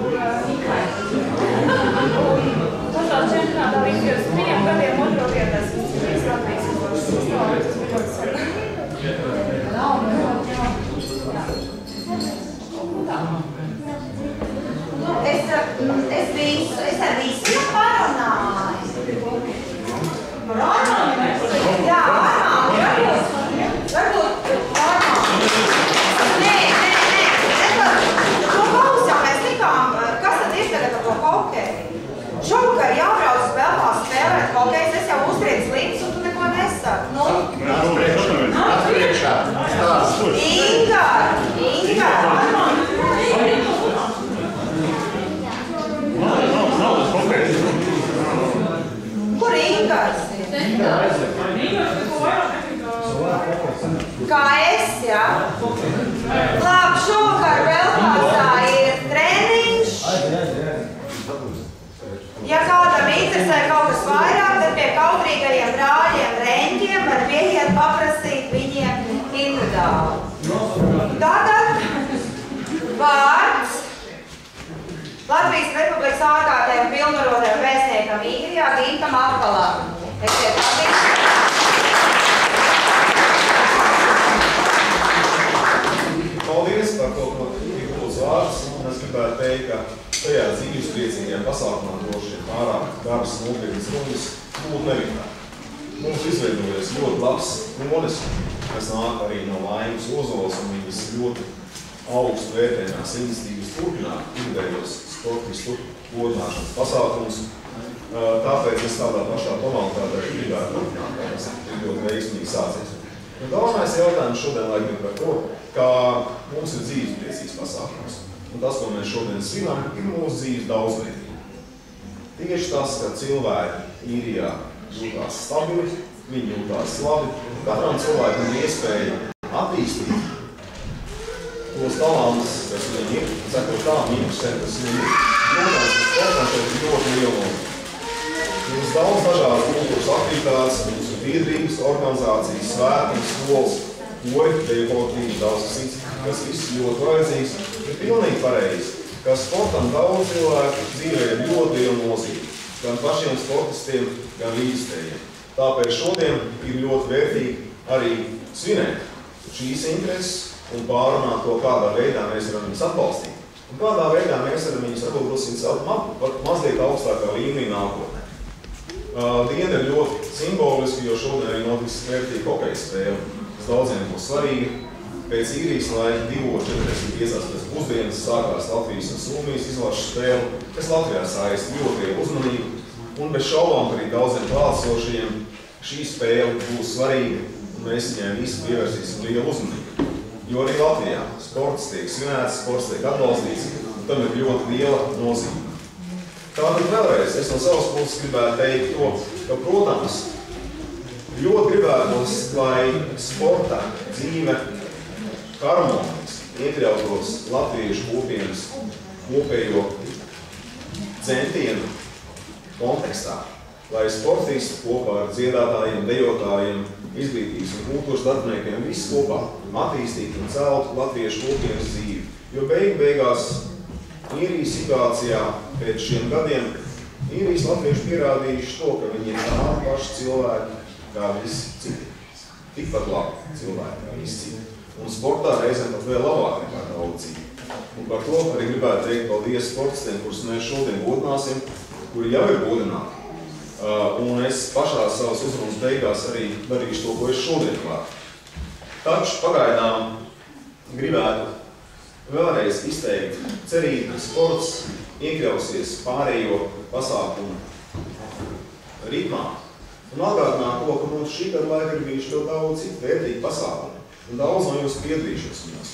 pasaules čempionātā līdz 23 gadiem otro vietā esmu cīnījis Latvijas izlases sastāvā, tas bija ļoti svarīgi. Es ar visiem parunāju. Jā, varbūt Nē. To klausā mēs tikām, kas tad ir tagad ar to hokeju? Šovakar jābrauc uz Belfās spēlēt hokejs, es jau uztriec līdz, un tu neko nesaki. Ingar! Kur Ingars? Kā es, jā? Labi, šovakar Belfāsā ir treniņš. Ja kādam interesē kaut kas vairāk, tad pie kautrīgajiem brāļiem Reņģiem var pieiet paprasīt viņiem individuāli. Tātad vārds Latvijas Republikas ārkārtējiem pilnvarotajam vēstniekam Īgrijā Gintam Apgalam. Esiet labi. Paldies par to, ko tik būs vārds. Es gribētu teikt, ka tajā dzīves priecīgajā pasākumā droši pārāk garas nopietnas runas būtu nevienā. Mums izveidojas ļoti labs modes, kas nāk arī no Laimas Ozols un viņas ļoti augstu vērtējumās iniciatīvas turpināt ikdējos sportistu godināšanas pasākumus. Tāpēc es tādā pašā tonalitātē gribētu turpināt, ka tas ir ļoti veiksmīgi sācies. Galvenais jautājums šodien laikam ir par to, kā mums ir dzīves priecīgs pasākums. Un tas, ko mēs šodien svinam, ir mūsu dzīves daudzveidība. Tieši tas, ka cilvēki Īrijā jūtās stabili, viņi jūtās labi, katram cilvēkam ir iespēja attīstīt tos talantus, kas viņi ir, un sakot tā, mīnusiem, kas viņi ir. Protams, ka sportam šeit ir ļoti liela nozīme. Mums daudz dažādas kultūras aktivitātes, mūsu biedrības, organizācijas, svētki, skolas, kori, deju kolektīvi, daudz cits, kas viss ļoti vajadzīgs. Ir pilnīgi pareizi, ka sportam daudz cilvēku dzīvē ir ļoti liela nozīme, gan pašiem sportistiem, gan līdzstējiem. Tāpēc šodien ir ļoti vērtīgi arī svinēt šīs intereses un pārunāt to, kādā veidā mēs varam viņus atbalstīt. Un kādā veidā mēs varam viņus atbalstīt pat mazliet augstākā līmenī nākotnē. Diena ir ļoti simboliski, jo šodien arī notiks vērtīga hokeja spēle, kas daudziem būs svarīga. Pēc Īrijas laika 2:45 pēc pusdienas sākās Latvijas un Somijas izlases spēle, kas Latvijā saista ļoti lielu uzmanību. Un bez šaubām, ka arī daudziem klātesošajiem šī spēle būs svarīga, un mēs viņai visi pievērsīsim lielu uzmanību. Jo arī Latvijā sports tiek svinēts, sports tiek atbalstīts, un tam ir ļoti liela nozīme. Tātad vēlreiz es no savas puses gribētu teikt to, ka, protams, ļoti gribētos, lai sporta dzīve harmoniski iekļautos latviešu kopienas kopējo centienu kontekstā, lai sportisti kopā ar dziedātājiem, dejotājiem, izglītības un kultūras darbiniekiem visi kopā attīstītu un celtu latviešu kopienas dzīvi. Jo beigās Īrijas situācijā pēc šiem gadiem Īrijas latvieši pierādījuši to, ka viņi ir tādi paši cilvēki kā visi citi. Tikpat labi cilvēki kā visi citi. Un sportā reizēm pat vēl labāk nekā daudz citi. Un par to arī gribētu teikt paldies sportistiem, kurus mēs šodien godināsim, kuri jau ir godināti. Un es pašā savas uzrunas beigās arī darīšu to, ko es šodien klātu. Taču pagaidām gribētu vēlreiz izteikt cerību, ka sports iekļausies pārējo pasākumu ritmā. Un atgādināt to, ka mums šī gada laika ir bijuši ļoti daudz citu vērtīgi pasākumi. Un daudz no jūs piedalījušies viņos.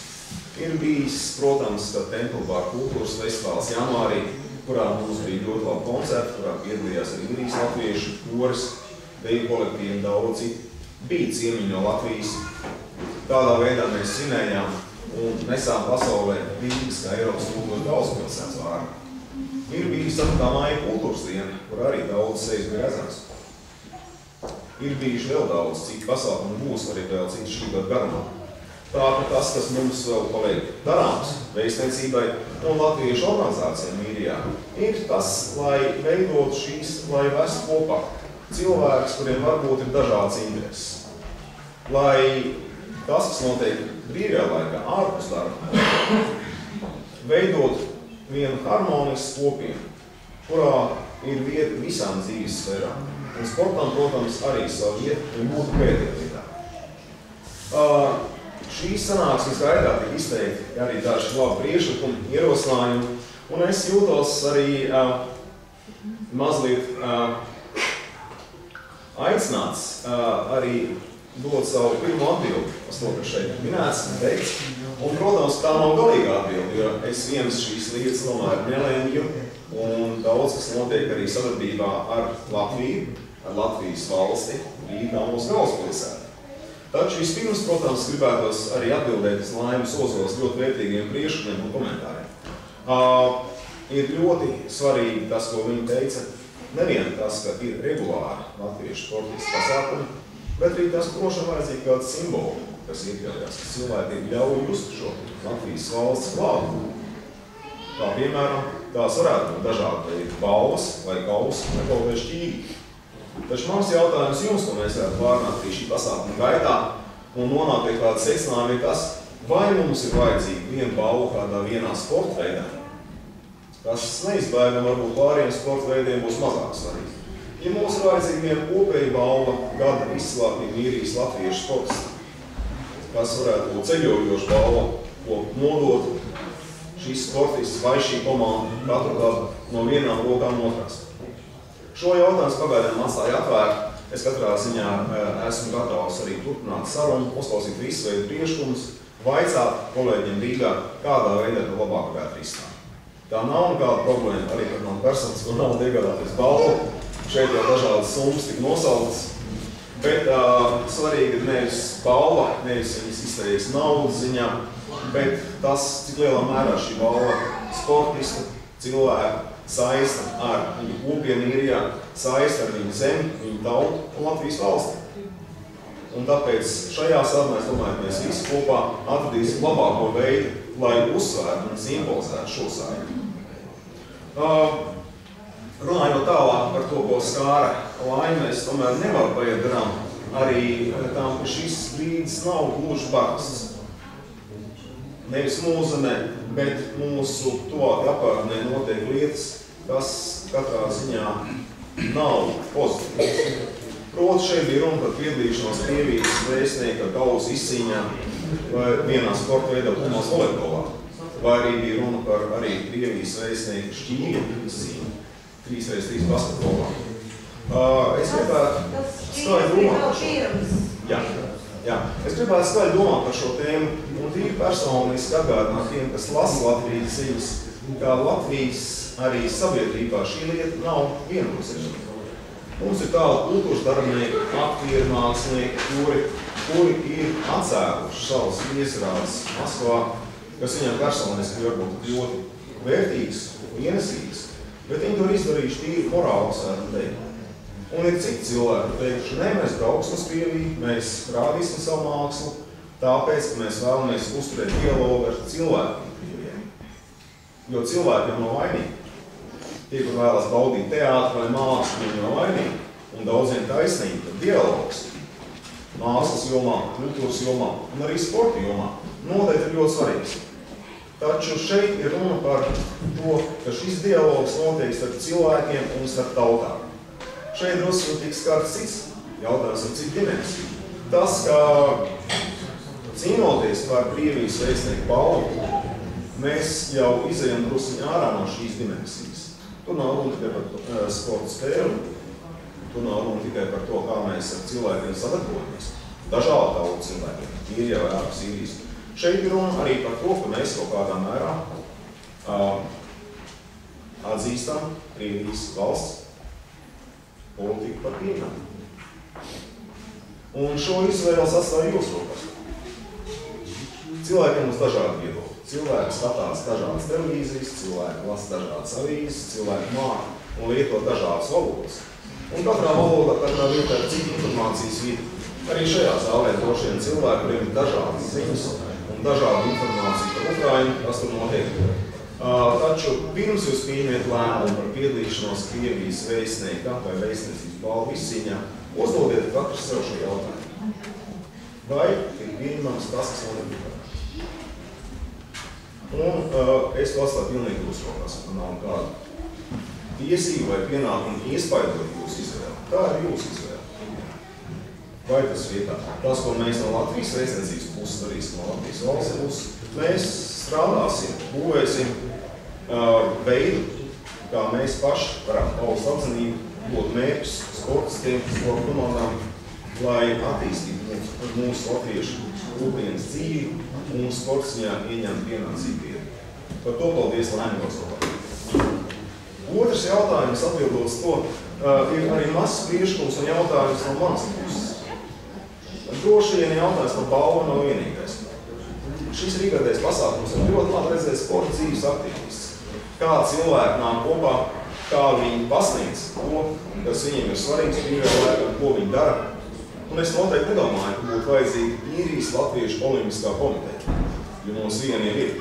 Ir bijis, protams, Templbāra kultūras festivāls janvārī, kurā mums bija ļoti labi koncerti, kurā piedalījās arī Īrijas latviešu koris, deju kolektīvi un daudz citu. Bija ciemiņi no Latvijas. Tādā veidā mēs svinējām un nesām pasaulē Rīgas kā Eiropas kultūras galvaspilsētas vārdu. Ir bijis tā māja kultūras diena, kur arī daudz sejas bija redzams. Ir bijuši vēl daudz citu pasākumu, būs arī vēl citu šī gada garumā. Tā, ka tas, kas mums vēl paliek darāms vēstniecībai un latviešu organizācijām Īrijā, ir tas, lai veidot šīs, lai vest kopā cilvēkus, kuriem varbūt ir dažādas intereses. Lai tas, kas notiek brīvajā laikā, ārpus darba, veidot vienu harmonisku kopienu, kurā ir vieta visām dzīves sfērām. Un sportam, protams, arī savu vietu un būtu pēdējā. Šīs sanāksmes gaidā tika izteikti arī daži labi priekšlikumi, ierosinājumi, un es jūtos arī mazliet aicināts arī dot savu pirmo atbildi uz to, kas šeit ir minēts un teikts. Un, protams, tā nav galīga atbildi, jo es vienas šīs lietas tomēr nelēmju, un daudz, kas notiek arī sadarbībā ar Latviju, ar Latvijas valsti, Rīgā mūsu galvaspilsētā. Taču vispirms, protams, gribētos arī atbildēt uz Laimas Ozolas ļoti vērtīgiem priekšlikumiem un komentāriem. Ir ļoti svarīgi tas, ko viņa teica, nevien tas, ka ir regulāri latviešu sportisti pasākumi, bet arī tas, ka droši vajadzīgi kāds simboli, kas iekļaujās, ka cilvēki ļauj just šo Latvijas valsts klātu. Kā piemēram, tās varētu būt dažādi veidi balvas vai kausi vai kaut vai šķīgi. Taču mans jautājums jums, ko mēs varētu pārnāt arī šī pasākuma gaitā un nonākt pie kāda secinājuma, ir tas, vai mums ir vajadzīga viena balva kādā vienā sporta veidā, kas neizbēgam varbūt pāriem sporta veidiem būs mazāk svarīgi. Ja mums ir vajadzīga viena kopēja balva gada izcilākajiem Īrijas latviešu sportistiem, kas varētu būt ceļojoša balva, ko nodot šīs sportists vai šī komanda katru gadu no vienām rokām otrās. Šo jautājums pagaidām atstāja atvērt. Es katrā ziņā esmu gatavs arī turpināt sarunu, uzklausīt visu veidu priekšlikumus, vaicāt kolēģiem Rīgā, kādā veidā to labāk varētu risināt. Tā nav nekāda problēma, arī par man personas, kur nav iegādāties balvu. Šeit jau dažādas summas tika nosauktas, bet svarīgi ir nevis balva, nevis viņas izteiks naudas ziņā, bet tas, cik lielā mērā šī balva sportista, cilvēku, saista ar viņu kopienu Īrijā, saista ar viņu zemi, viņu tautu un Latvijas valsti. Un tāpēc šajā sarunā es domāju, ka mēs visi kopā atradīsim labāko veidu, lai uzsvērtu un simbolizētu šo saiti. Runājot tālāk par to, ko skāra Laima, es tomēr nevaru paiet garām arī tam, ka šis brīdis nav gluži barasts. Nevis mūzemē, bet mūsu tuvāk apkārtnē notiek lietas, kas katrā ziņā nav pozitīvs. Proti, šeit bija runa par piedalīšanos Krievijas vēstnieka kausa izcīņā vai vienā sporta veidā plumās volejbolā. Vai arī bija runa par arī Krievijas vēstnieka šķīga izcīņu 3x3 basketbolā. Es gribētu skaļi domāt par šo. Es gribētu skaļi domāt par šo tēmu un tīri personiski atgādināt tiem, kas lasa Latvijas ziņas, kā Latvijas arī sabiedrībā šī lieta nav vienpusēja. Mums ir tādi kultūras darbinieki, aktieri, mākslinieki, kuri ir atcēluši savas iesrādes Maskavā, kas viņam personiski varbūt ļoti vērtīgas un ienesīgas, bet viņi to ir izdarījuši tīri morāli sēdēji. Un ir citi cilvēki, teikuši, ne, mēs brauksim uz Krieviju, mēs rādīsim savu mākslu, tāpēc, ka mēs vēlamies uzturēt dialogu ar cilvēkiem Krievijai. Jo cilvēki jau nav vainīgi. Tie, kur vēlas baudīt teātru vai mākslu, viņi nav vainīgi. Un daudziem taisnīgi, ka dialogs mākslas jomā, kultūras jomā un arī sporta jomā noteikti ir ļoti svarīgs. Taču šeit ir runa par to, ka šis dialogs notiek starp cilvēkiem un starp tautām. Šeit drusku tiks skarts cits jautājums ar citu dimensiju. Tas, ka cīnoties par Krievijas vēstnieku balvu, mēs jau izejam drusku ārā no šīs dimensijas. Tur nav runa tikai par sporta spēli, tur nav runa tikai par to, kā mēs ar cilvēkiem sadarbojamies. Dažādi tautu cilvēkiem, Īrijā vai ārpus Īrijas. Šeit ir runa arī par to, ka mēs kaut kādā mērā atzīstam Krievijas valsts politiku par pienākumu. Un šo izvēles atstāja jūsu rokās. Cilvēkiem mums dažādi viedokļi. cilvēki skatās dažādas televīzijas, cilvēki lasa dažādas avīzes, cilvēki māca un lieto dažādas valodas. Un katrā valodā, katrā vietā ir cita informācijas vidi. Arī šajā zālē droši vien cilvēki, kuriem ir dažādas ziņas un dažāda informācija par Ukrainu, kas tur notiek. Taču pirms jūs pieņemiet lēmumu par piedalīšanos Krievijas vēstnieka vai vēstniecības balvu izcīņā, uzdodiet katrs sev šo jautājumu. Vai ir pieņemams tas, kas man ir Ukraina? Un es to atstāju pilnīgi jūsu rokās, man nav kāda tiesība vai pienākuma iespaidot jūsu izvēli. Tā ir jūsu izvēle. Vai tas vietā? Tas, ko mēs no Latvijas vēstniecības puses darīsim, no Latvijas valsts puses, mēs strādāsim, būvēsim veidu, kā mēs paši varam paust apzinību, dot mērķus sportistiem, sporta komandām, lai attīstītu mūsu latviešu rūpienas dzīvi un sports viņā ieņem pienācību vietu. Par to paldies Laimīgos Latvijas. Otrs jautājums atbildot to, ir arī mazs priekšlikums un jautājums no manas puses. Droši vien jautājums par balvu nav vienīgais. Šis rīkotājs pasākums ir ļoti labi redzēt sporta dzīves aktīvistus. Kā cilvēki nāk kopā, kā viņi pasniedz to, kas viņiem ir svarīgs brīvajā laikā, ko viņi dara. Un es noteikti nedomāju, ka būtu vajadzīga Īrijas Latviešu olimpiskā komiteja, jo mums vieniem ir.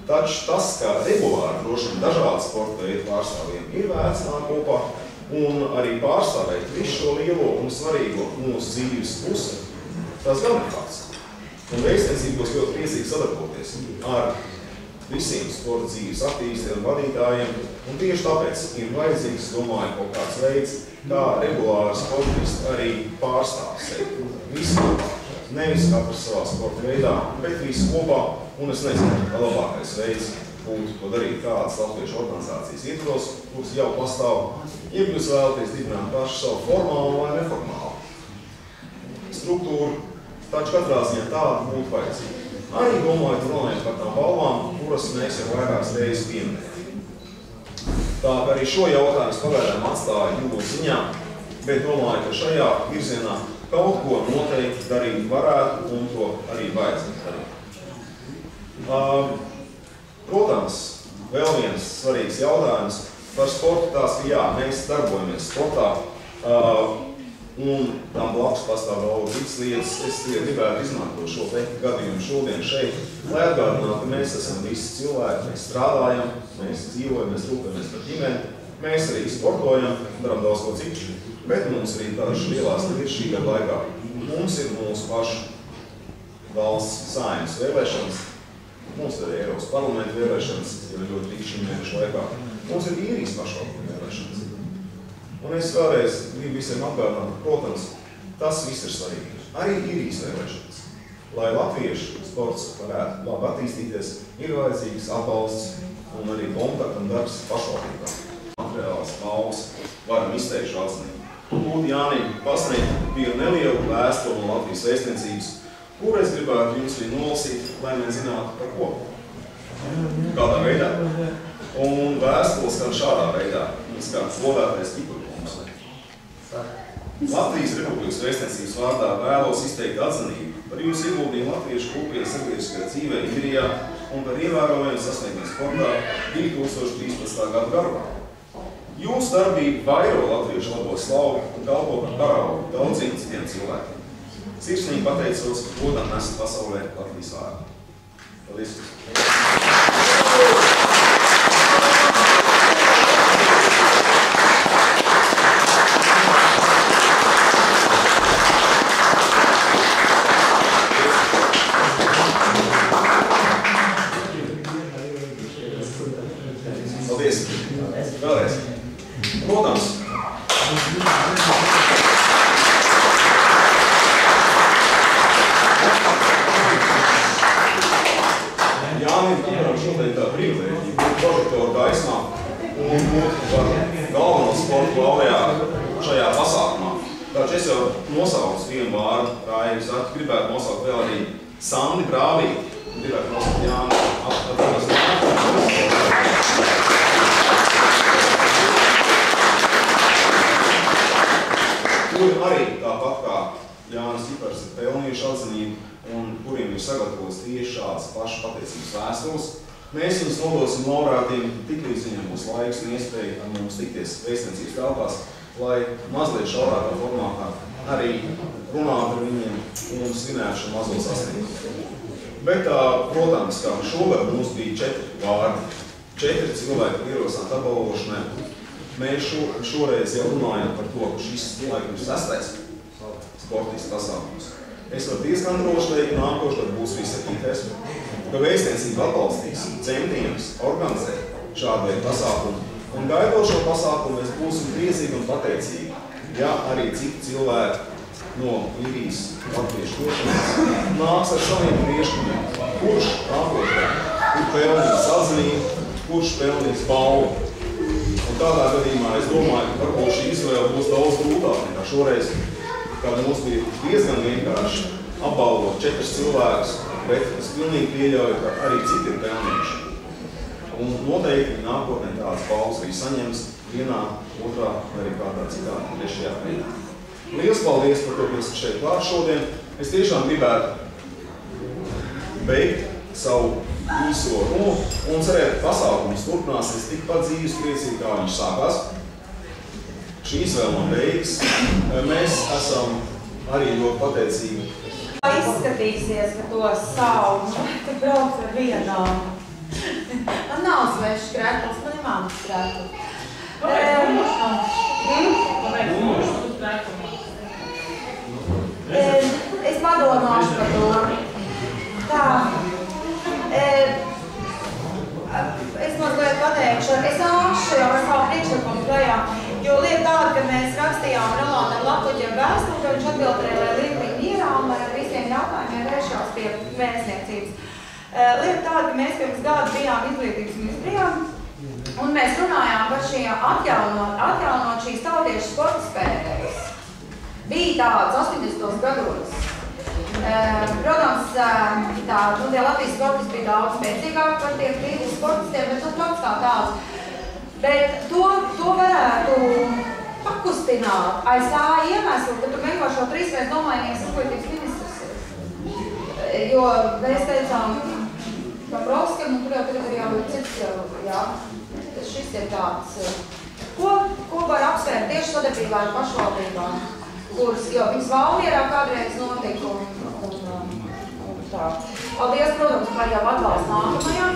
Taču tas, kā regulāri droši vien dažādi sporta veidu pārstāvjiem ir vērts nāk kopā un arī pārstāvēt visu šo lielo un svarīgo mūsu dzīves pusi, tas gan ir fakts. Un vēstniecība būs ļoti priecīgi sadarboties ar visiem sporta dzīves aktīvistiem un vadītājiem, un tieši tāpēc ir vajadzīgs, domāju, kaut kāds veids, kā regulāri sportisti arī pārstāv sevi. Visi kopā. Nevis katrs savā sporta veidā, bet visi kopā, un es nezinu, ka labākais veids būtu to darīt kādas latviešu organizācijas ietvaros, kuras jau pastāv, ja jūs vēlaties dibināt pašu savu formālu vai neformālu struktūru, taču katrā ziņā tāda būtu vajadzīga. Arī domājot runājot par tām balvām, kuras mēs jau vairākas reizes pieminējām. Tā ka arī šo jautājumu pagaidām atstāju jūsu ziņā, bet domāju, ka šajā virzienā kaut ko noteikti darīt varētu un to arī vajadzētu darīt. Protams, vēl viens svarīgs jautājums par sportu tās, ka jā, mēs darbojamies sportā, un tam blakus pastāv daudz citas lietas. Es gribētu izmantot šo gadījumu šodien šeit, lai atgādinātu, ka mēs esam visi cilvēki, mēs strādājam, mēs dzīvojam, mēs rūpējamies par ģimeni, mēs arī sportojam, daram daudz ko citu, bet mums arī tādas lielās lietas šī gada laikā. Mums ir mūsu pašu valsts saeimas vēlēšanas, mums ir Eiropas parlamenta vēlēšanas, jau ļoti tik šī mēneša laikā. Mums ir Īrijas pašvaldību vēlēšanas. Un es vēlreiz gribu visiem atgādināt, protams, tas viss ir svarīgi. Arī Īrijas vēlēšanas. Lai latviešu sports varētu labi attīstīties, ir vajadzīgs atbalsts un arī kontakta un darbs pašvaldībām. Materiālās balvas varam izteikt šo atzinību. Lūdzu, Jāni, pasniegt bija nelielu vēstuli no Latvijas vēstniecības, kur es gribētu jums arī nolasīt, lai mēs zinātu par ko. Kādā veidā. Un vēstules skan šādā veidā. Mums kā godātais Kipurkungs. Latvijas Republikas vēstniecības vārdā vēlos izteikt atzinību par jūsu ieguldījumu latviešu kopienas sabiedriskajā dzīvē Īrijā un par ievērojumu sasniegumu sportā 2013. gada garumā. Jūsu darbība vairo latviešu labo slavu un kalpo par paraugu daudziem citiem cilvēkiem. Sirsnīgi pateicos, ka godam nesat pasaulē Latvijas vārdu. Paldies! Paldies! Vēlreiz! Protams! Jānim Kiparam šodien tā privilēģija būt prožektoru gaismā un būt par galveno sportu laureātu šajā pasākumā. Taču es jau nosaucu vienu vārdu, Raivis, gribētu nosaukt vēl arī Sandi Brāvīti. Gribētu nosaukt Jāni Kuri arī tāpat kā Jānis Kipars ir pelnījuši atzinību un kuriem ir ir sagatavots tieši šāds pašu pateicības vēstules. Mēs jums nodosim laureātiem tiklīdz viņam būs laiks un iespēja ar mums tikties vēstniecības telpās, lai mazliet šaurākā formātā arī runāt ar viņiem un svinētu šo mazo sasniegumu. Bet, protams, kā šogad mums bija 4 vārdi, 4 cilvēki ierosināt apbalvošanai. Mēs šoreiz jau runājam par to, ka šis laikam ir 6. sportists pasākums. Es varu diezgan droši teikt, ka nākošais būs viss 7. ka vēstniecība atbalstīs centienus organizēt šādu veidu pasākumu. Un gaidot šo pasākumu, mēs būsim priecīgi un pateicīgi, ja arī citi cilvēki no Īrijas latviešu došanas nāks ar saviem priekšlikumiem, kurš nākotnē ir pelnījis atzinību, kurš pelnījis balvu. Un tādā gadījumā es domāju, ka varbūt šī izvēle būs daudz grūtāk nekā šoreiz, kad mums bija diezgan vienkārši apbalvot 4 cilvēkus, bet es pilnīgi pieļauju, ka arī citi ir pelnījuši. Un noteikti nākotnē tādas balvas arī saņems vienā, otrā vai arī kādā citā trešajā veidā. Liels paldies par to, ka esat šeit klāt šodien. Es tiešām gribētu beigt savu īso runu un cerēt, ka pasākums turpināsies tikpat dzīves priecīgi, kā viņš sākās. Šīs vēl man beigas. Mēs esam arī ļoti pateicīgi. Izskatīsies, ka to savu, ka brauc ar vienām. Man nav svešs krēkls, man ir māmas krēkls. Es padomāšu par to. Tā. Es mazliet pateikšu, es nākšu jau ar savu priekšlikumu klajā, jo lieta tāda, ka mēs rakstījām Rolandam Lapuģiem vēstuli, ka viņš atbildēja, lai liek viņu mierā un lai ar visiem jautājumiem vēršās pie vēstniecības. Lieta tāda, ka mēs pirms gadu bijām izglītības ministrijā, un mēs runājām par šī atjaunot šīs tautiešu sporta spēles. Bija tāds 80. gados. Protams, tie Latvijas sportisti bija daudz spēcīgāki par tiem Krievijas sportistiem, bet tas tāds kā tāds. Bet to varētu pakustināt aiz tā iemeslu, ka tur vienkārši jau 3 mēs domājāmies izglītības ministrs ir. Jo mēs teicām, Pavrovskam, un tur jau tagad ir jau cits, jā, šis ir tāds, ko var apsvērt tieši sadarbībā ar pašvaldībām, kuras, jo viņas Valmierā kādreiz notika un tā. Paldies, protams, par jau atbalstu nākamajā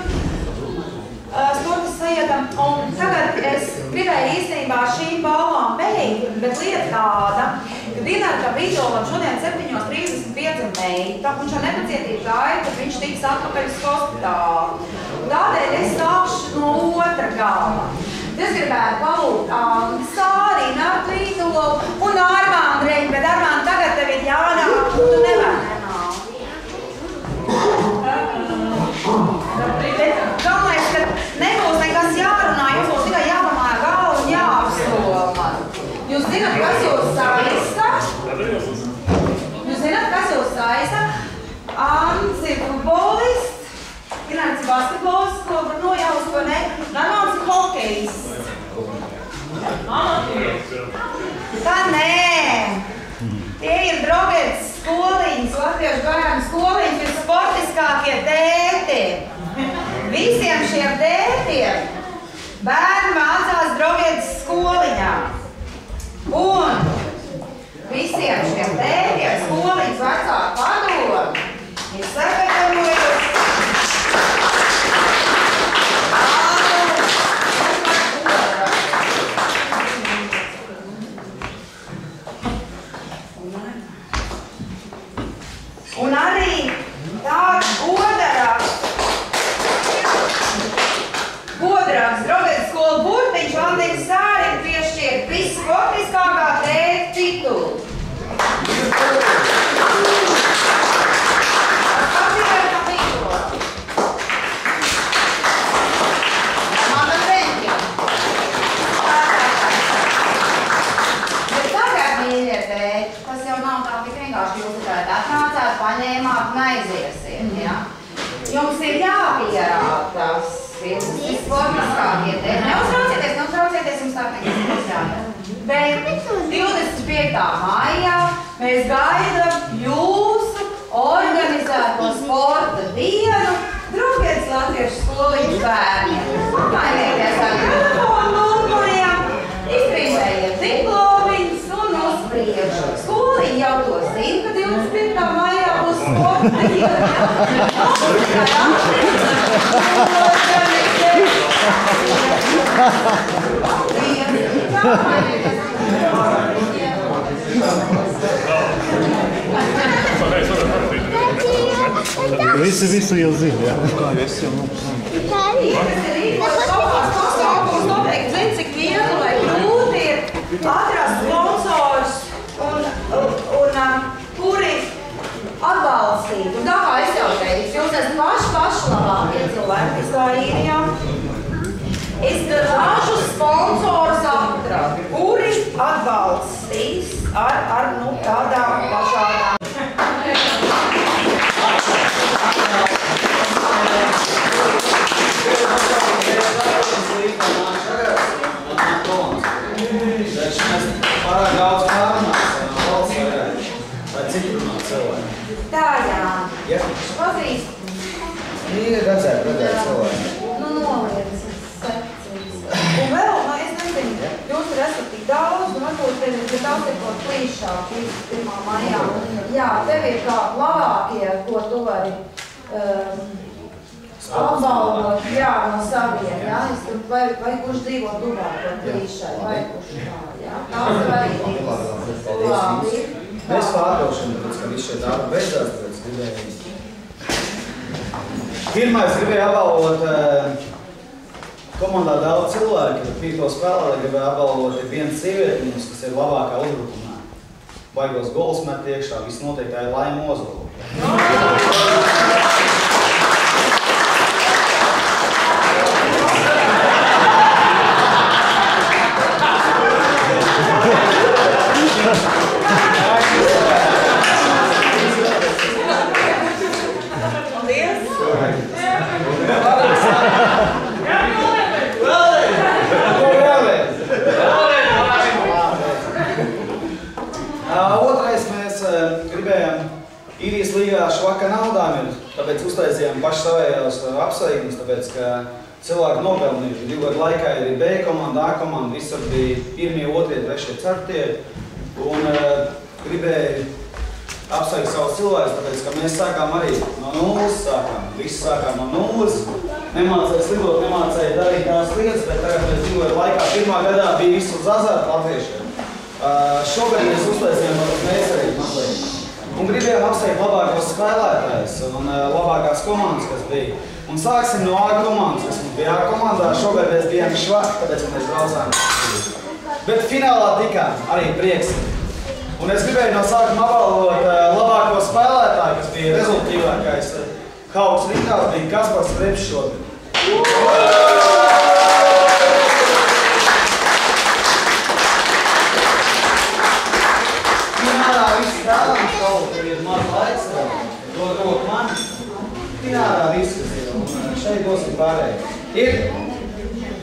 sportas sajietam. Un tagad es gribēju īstenībā šīm balvām beigt, bet lieta tāda, ka Dinarka Vidolam šodien 7:35 meita, viņš ar nepacietību gaida, kad viņš tiks atpakaļ uz hospitālu. Tādēļ es sākšu no otra gala. Es gribētu palūgt Sāri, Dinarka Vidolu un Armāndu Reņu, bet Armāndu tagad tev ir jānāk, tu nevar nenāk. Galvenais, ka nebūs nekas jārunā, jums būs tikai jāpamāja galvu un jāapsloma. Jūs zināt, kas jūs saista? Ants ir futbolists, Ginārds ir basketbolists, ko var nojaust, ko ne. Ramons ir hokejists. Tā nē. Tie ir Drogets skoliņas, latviešu bērnu skoliņas, ir sportiskākie tēti. Visiem šiem tētiem bērni mācās Drogets skoliņā. Un visiem šiem tētiem skoliņas vecāku padomu ir sagatavojusi un arī tāds godarāks Drogets skolu burtiņš Valdīgs Sārim piešķirt vissportiskākā tēta titulu. Paņēmāt un aiziesiet, ja? Jums ir jāpierāda tas sportiskākie tēti. Neuztraucieties, jums tā nekas jāiet. Bet 25. maijā mēs gaidām jūsu organizēto sporta dienu Draugietes latviešu skoliņu bērniem. Apmainieties ar telefonu numuriem, iztrīmējiet diplomiņus un uz priekšu. Skoliņi jau to zina, ka 25. maijā būs sporta diena. Visu jau zina, jā. Kā jau es jau pasākums noteikti zina, cik viegli vai grūti ir atrast sponsors un kuri atbalstīt. Un tā kā es jau teicu, jūs esat paši labākie cilvēki visā īrijā. Es dažus sponsorus atradu, kuri atbalstīs ar tādām pašādām. Pārāk daudz pārunās valsts vai citu runāt cilvēki. Tā, jā. Ja? Pazīst. Ir redzēt cilvēki. Nu, noliec, secīs. Un vēl, es nezinu, jūs tur esat tik daudz, un varbūt tev ir daudz kaut klīšāk 1. maijā. Jā, tev ir kā labākie, ko tu vari apbalvot, jā, no saviem, jā. Vai kurš dzīvo Dubā, to klīšai, vai kurš tā, jā. Tās ir arī labi. Mēs pārdošanu, tāpēc, ka viss šie darbi beidzās, tāpēc gribēju. Pirmais gribēju apbalvot komandā daudz cilvēki, pīto spēlētāji gribēju apbalvot viens sievietiņus, kas ir labākā uzbrukumā. Baigos gols met iekšā, viss notiek, tā ir Laima Ozola. Otrais mēs gribējām īrijas līgā švaka naudām ir, tāpēc uztaisījām paši savējās apsveikums, tāpēc, ka cilvēki nopelnījuši. 2 gadu laikā ir B komanda, A komanda, visur bija 1., 2., 3., 4. Un gribēju apsveikt savus cilvēkus, tāpēc, ka mēs sākām arī no nulles, visi sākām no nulles. Nemācēja slidot, nemācēja darīt tās lietas, bet tagad mēs 2 gadu laikā 1. gadā bija visu uz azartu latviešiem. Šogad mēs uztaisījām mēs arī mazliet. Un gribējām apsveikt labākos spēlētājus un labākās komandas, kas bija. Un sāksim no A komandas, kas mums bija A komandā. Šogad mēs bijām švaki, tāpēc mēs braucām. Bet finālā tikām arī prieks. Un es gribēju no sākuma apbalvot labāko spēlētāju, kas bija rezultīvākais. Hauks Rīkās bija Kaspars Repšs šogad. Finālā visi strādājums kaut, tur ir maz laiks, dod roku man. Finālā visi, kas ir, un šeit dosim pārēji. Ir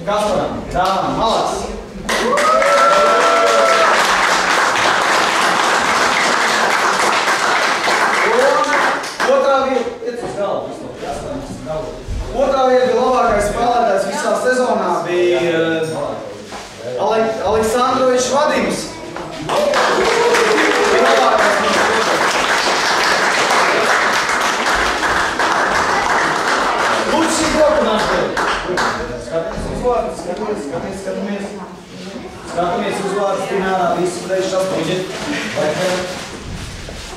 Kasparam, Dāvam, Malaks. Otrā vieta bija labākais spēlētājs visā sezonā, bija Aleksandrovičs Vadims. Lūdzu šī bloku našdien. Skatāmies uz vārdu, skatāmies. Skatāmies uz vārdu, Spinārā, visu reiz šaspīģi.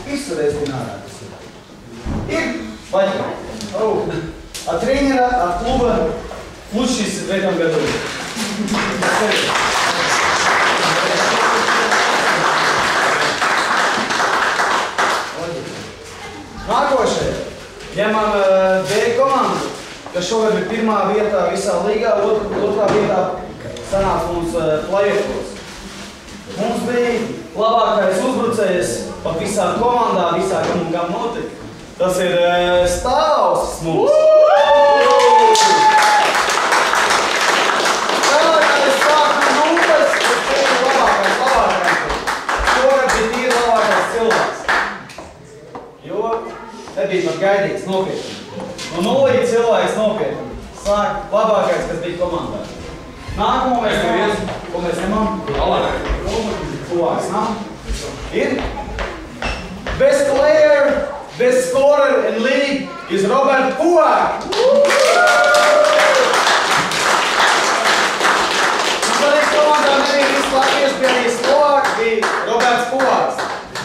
Visu reiz Spinārā. Ir, vaļā. Ar trenera, ar kluba, lūdzu šis в этом году. Nākošajā ņemam B komandu, kas šogad bija 1. vietā visā līgā, 2. vietā sanāca mums play-offos. Mums bija labākais uzbrucējs pat visā komandā, visā kam notika. Tas ir Stāvs mums. Spēlētājs sāk no nulles, bet te ir labākais. Šogad bija tīri labākais cilvēks. Jo cilvēks nopietni. Sāk labākais, kas bija komandā. Nākamo mēs ņemam. Ko mēs ņemam? Tuvāks, nā? Ir? Best player, best scorer in league is Robert Puak. Svarīgs komandā nebija visi latvieši, bija arī Slovāki, bija Roberts Puaks.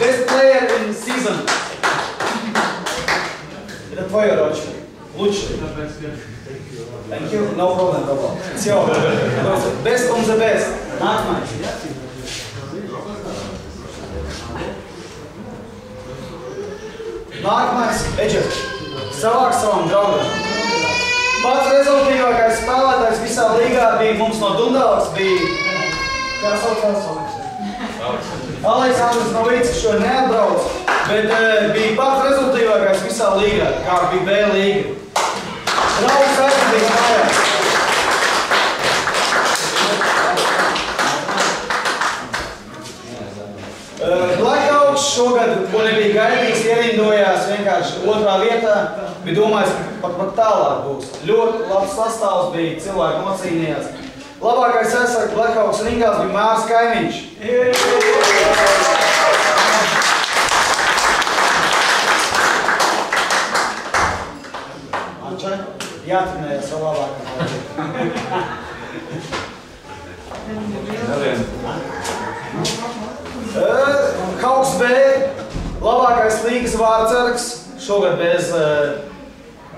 Best player in season. Это твое, Рочка. Лучше. Thank you. No problem, no problem. It's your best on the best. Nākamais. Nākamais, Eģers. Savāk savam draugam. Pats rezultīvākais spēlētājs visā līgā bija mums no Dundālas, bija... Kā saucās? Aleksandrs Novīcis šo neatbrauc, bet bija pats rezultīvākais visā līgā, kā bija B līga. Draugs aizsardīs mājās. Blackouts šogad, ko nebija gaidīgs, ierindojās vienkārši otrā vietā, bija domājis, pat tālāk būs. Ļoti labs sastāvs bija, cilvēki nocīnījās. Labākais aizsargs Blackouts ringās bija Mārs Kaimiņš. Ančai, jātrinēja savu labākā. Hauks B, labākais līgas vārdsargs, šogad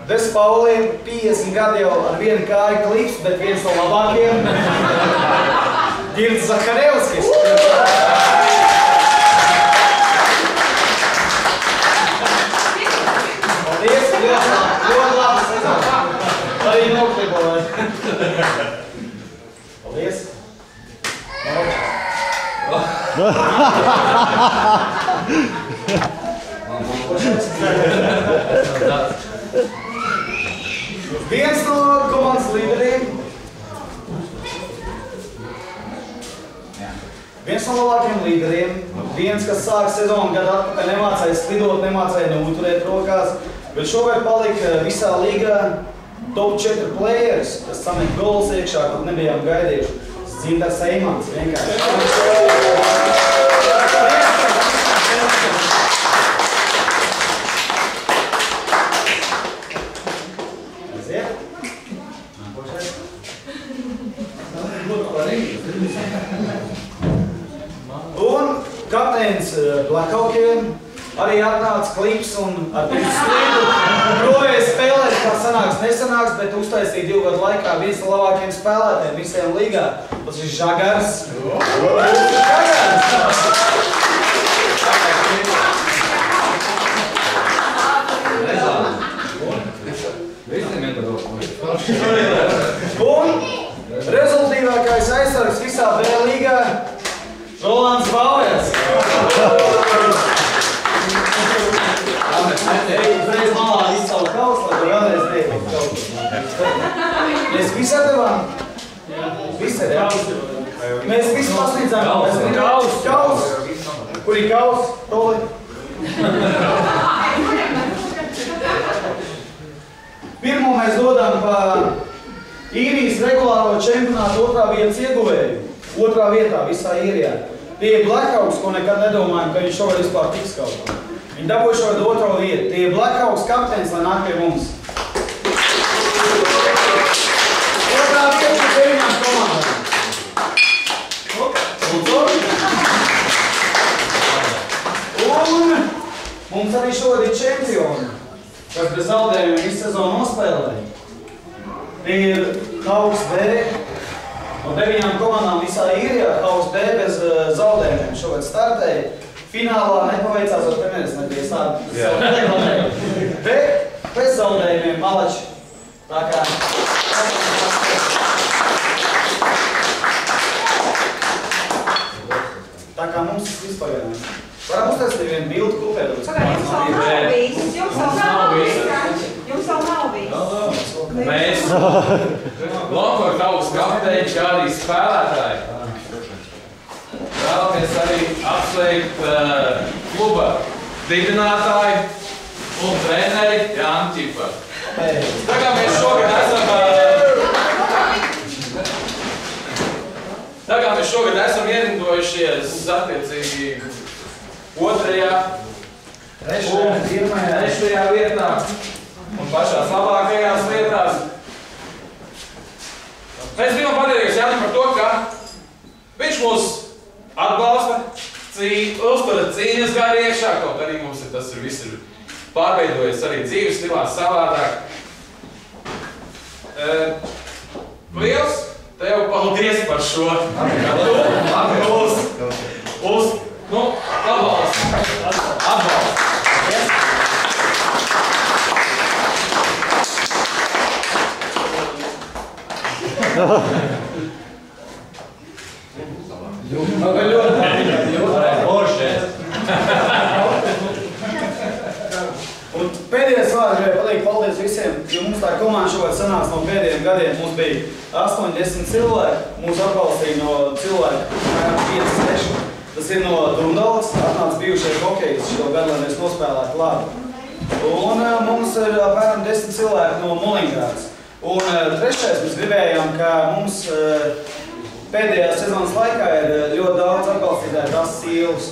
bez Pauliem, 50 gadi jau ar vienu kāju klips, bet viens no labākiem. Girds Zakarevskis. Paldies, ļoti labi sezonu. Arī noklipoju. Paldies. Viens no komandas līderiem. Viens no labākiem līderiem. Viens, kas sāk sezonu gadu atpakaļ, nemācēja slidot, nemācēja noturēt rokās, bet šogad palika visā līgā top 4 players, kas samet gols iekšā, kad nebijām gaidījuši. Dzintars Eimans vienkārši. Un kapteins Blackhawkiem arī atnāca klips un ar visu slīdu provēja spēlēt, kā sanāks, nesanāks, bet uztaisīja 2 gadu laikā viens no labākiem spēlētājiem visiem līgā. Tas ir Žagars. Un rezultīvākais aizsargs visā B līgā Rolands Bauers. Uzreiz malā izcalu kausu, lai vēlreiz teiktu. Mēs visi atdevām? Visi, jā? Mēs visi pasniedzām. Kaus. Kur ir kaus? Toli. Pirmo mēs dodam pa īrijas regulāro čempionātu 2. vietas ieguvēju. 2. vietā visā īrijā. Tie ir Blackhawks, ko nekad nedomājam, ka viņš šogad vispār tiks kaut kā. Viņi dabūja šogad 2. vietu. Tie ir Blackhawks kapteins, lai nāk pie mums. 2. vieta ir 9 komandām. Un mums arī šogad ir čempioni, kas bez zaudējumiem visu sezonu nospēlēja. Tie ir Hauks B. No 9 komandām visā īrijā Hauks B bez zaudējumiem šogad startēja. Finālā nepaveicās, jo treneris nebija sākt. Bet bez zaudējumiem malači. Tā kā mums vispār vienā. Varam uztaisīt vienu bildu kopē. Jums vēl nav bijis. Mēs Lokotavas kapteiņi, kā arī spēlētāji. Vēlamies arī apsveikt kluba dibinātāju un treneri Jānu Čiparu. Tā kā mēs šogad esam ierindojušies attiecīgi otrajā, trešajā vietā un pašās labākajās vietās. Mēs gribam pateikties Jānim par to, ka viņš mūs atbalsta, uztura cīņas gāri iekšā, kaut arī mums tas viss ir pārveidojies arī dzīves stilā savādāk. Liels tev paldies par šo. Atbalstu. Un pēdējais vārds gribēju pateikt paldies visiem, jo mums tā komanda šogad sanāca no pēdējiem gadiem. Mums bija 80 cilvēki, mūs atbalstīja no cilvēku 5-6. Tas ir no Dundals, atnāca bijušie hokejisti šo gadu, lai mēs nospēlētu labi. Un mums ir apmēram 10 cilvēki no Mulingāras. Un trešais mēs gribējām, ka mums pēdējās sezonas laikā ir ļoti daudz atbalstītāju tās sievas,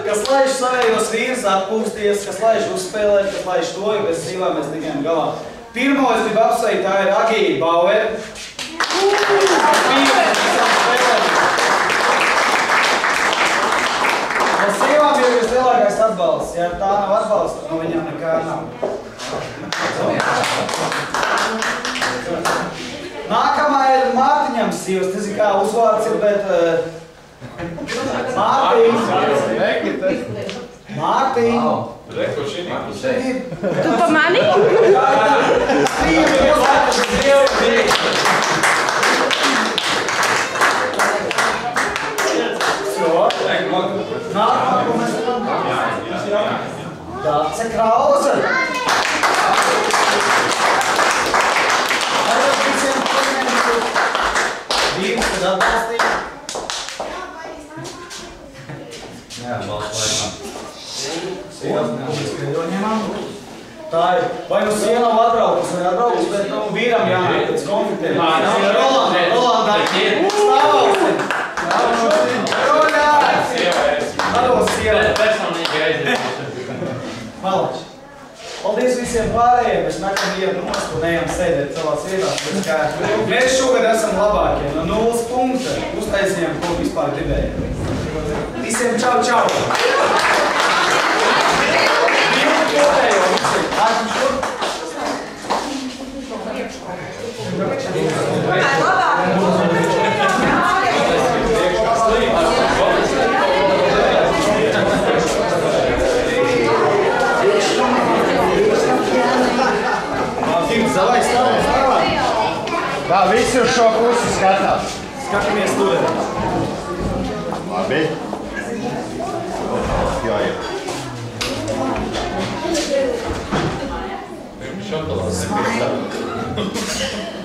kas laiž savējos vīrus atpūsties, kas laiž uzspēlēt, kas laiž to, jo bez sīvām mēs tikām galā. Pirmo es gribu apsveikt, tā ir Agija Bauer. No sievām ir vislielākais atbalsts. Ja tā nav atbalsta, no viņam nekā nav. Nākamā ir Mārtiņam sievas. Nezinu, kā uzvārds ir, bet... Mārtiņ! Reko šinī. Tu pa mani? Nākamā, ko mēs varam? Dace Krause! Arī visiem pieņemtu vīrus, kad atbalstīt. Jā, valsts laikā. Tā ir, vai nu sieva nav atbraukus, vai atbraukus, bet nu vīram jānāk pēc konfliktiem. Rolanda, stāvoksim! Malači. Paldies visiem pārējiem, mēs nakam iet nost un ejam sēdēt savās vietās. Mēs šogad esam labākie, no 0 punkta uztaisījām, ko vispār gribējām. Visiem čau, čau! Tā, visi uz šo pusi skatās. Skatāmies tur. Labi. Jāiet. Šokolādes ir pēc